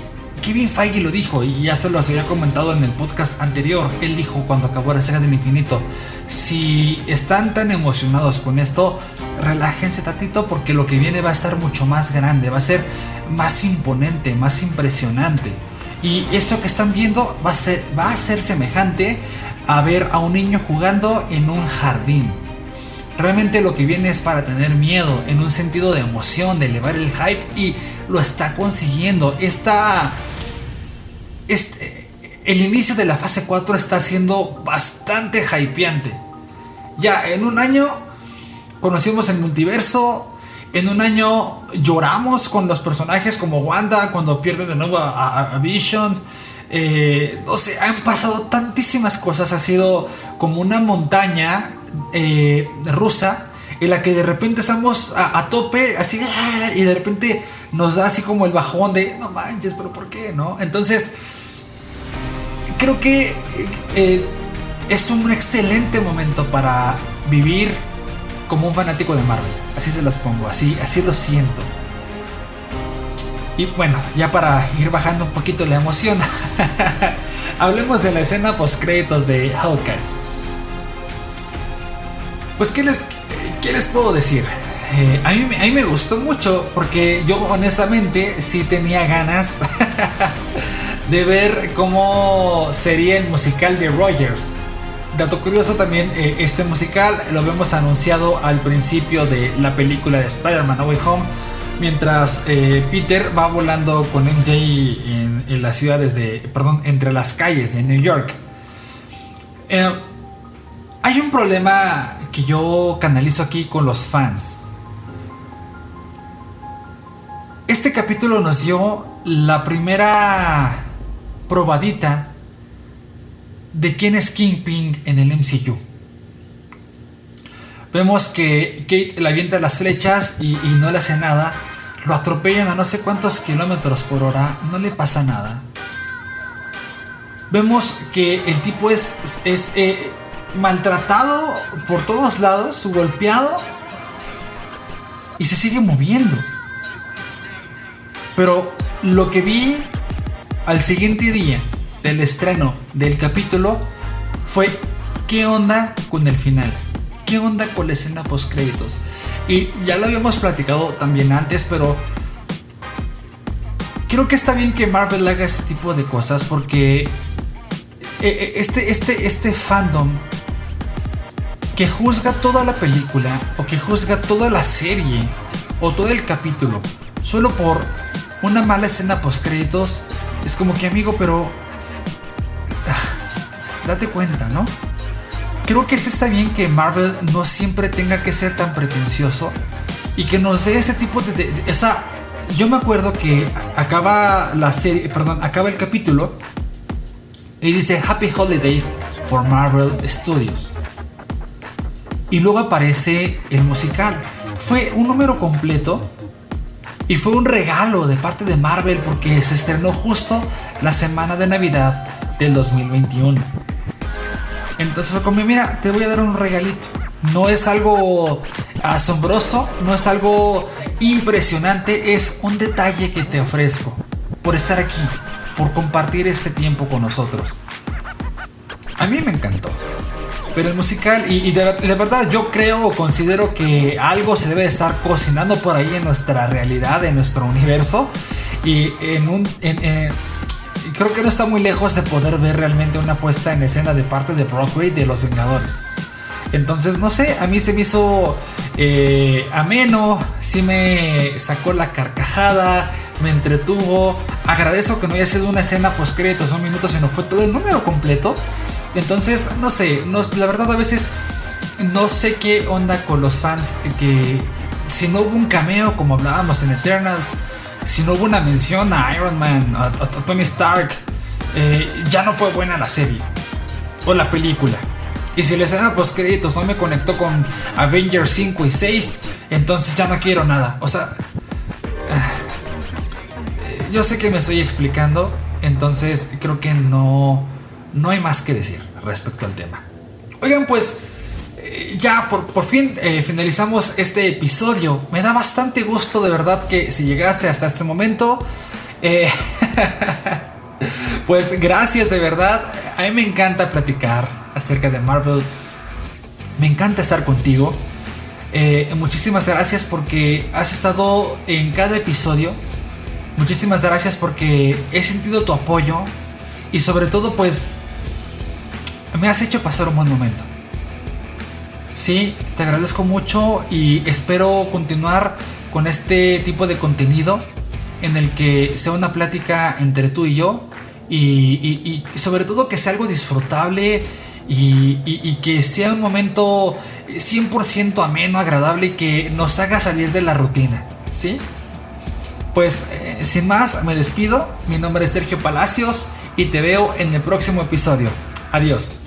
Kevin Feige lo dijo, y ya se lo había comentado en el podcast anterior. Él dijo cuando acabó la saga del infinito: si están tan emocionados con esto, relájense tantito, porque lo que viene va a estar mucho más grande, va a ser más imponente, más impresionante. Y eso que están viendo va a ser semejante a ver a un niño jugando en un jardín. Realmente lo que viene es para tener miedo, en un sentido de emoción, de elevar el hype, y lo está consiguiendo. El inicio de la fase 4 está siendo bastante hypeante. Ya en un año conocimos el multiverso, en un año lloramos con los personajes como Wanda cuando pierde de nuevo a Vision. No sé, han pasado tantísimas cosas, ha sido como una montaña rusa en la que de repente estamos a tope, así, y de repente nos da así como el bajón de no manches, pero ¿por qué? ¿No? Entonces creo que es un excelente momento para vivir como un fanático de Marvel. Así se las pongo, así lo siento. Y bueno, ya para ir bajando un poquito la emoción, hablemos de la escena post créditos de Hawkeye. Pues ¿qué les puedo decir? A mí me gustó mucho, porque yo honestamente sí tenía ganas de ver cómo sería el musical de Rogers. Dato curioso también, este musical lo vemos anunciado al principio de la película de Spider-Man No Way Home, mientras Peter va volando con MJ en las ciudades entre las calles de New York. Hay un problema que yo canalizo aquí con los fans. Este capítulo nos dio la primera probadita de quién es Kingpin en el MCU. Vemos que Kate le avienta las flechas y no le hace nada. Lo atropellan a no sé cuántos kilómetros por hora, no le pasa nada. Vemos que el tipo es maltratado por todos lados, golpeado, y se sigue moviendo. Pero lo que vi al siguiente día del estreno del capítulo fue: ¿qué onda con el final? ¿Qué onda con la escena post créditos? Y ya lo habíamos platicado también antes, pero creo que está bien que Marvel haga este tipo de cosas, porque este fandom que juzga toda la película, o que juzga toda la serie o todo el capítulo solo por una mala escena post créditos, es como que, amigo, pero date cuenta, ¿no? Creo que está bien que Marvel no siempre tenga que ser tan pretencioso y que nos dé ese tipo de yo me acuerdo que acaba el capítulo y dice Happy Holidays for Marvel Studios, y luego aparece el musical. Fue un número completo y fue un regalo de parte de Marvel, porque se estrenó justo la semana de Navidad del 2021. Entonces fue como: mira, te voy a dar un regalito. No es algo asombroso, no es algo impresionante, es un detalle que te ofrezco por estar aquí, por compartir este tiempo con nosotros. A mí me encantó. Pero el musical, y de verdad yo creo o considero que algo se debe estar cocinando por ahí en nuestra realidad, en nuestro universo, y creo que no está muy lejos de poder ver realmente una puesta en escena de parte de Broadway de Los Vengadores. Entonces, no sé, a mí se me hizo ameno, sí me sacó la carcajada, me entretuvo. Agradezco que no haya sido una escena post créditos, 1 minuto, sino fue todo el número completo. Entonces, no sé, la verdad a veces no sé qué onda con los fans, que si no hubo un cameo como hablábamos en Eternals, si no hubo una mención a Iron Man, a Tony Stark, ya no fue buena la serie o la película. Y si les dan pues créditos no me conectó con Avengers 5 y 6, entonces ya no quiero nada. O sea, yo sé que me estoy explicando, entonces creo que no hay más que decir respecto al tema. Oigan, pues ya por fin finalizamos este episodio. Me da bastante gusto, de verdad, que si llegaste hasta este momento, pues gracias, de verdad. A mí me encanta platicar acerca de Marvel. Me encanta estar contigo. Muchísimas gracias porque has estado en cada episodio. Muchísimas gracias porque he sentido tu apoyo. Y sobre todo, pues, me has hecho pasar un buen momento. Sí, te agradezco mucho y espero continuar con este tipo de contenido en el que sea una plática entre tú y yo y sobre todo que sea algo disfrutable y que sea un momento 100% ameno, agradable y que nos haga salir de la rutina, ¿sí? Pues sin más, me despido. Mi nombre es Sergio Palacios y te veo en el próximo episodio. Adiós.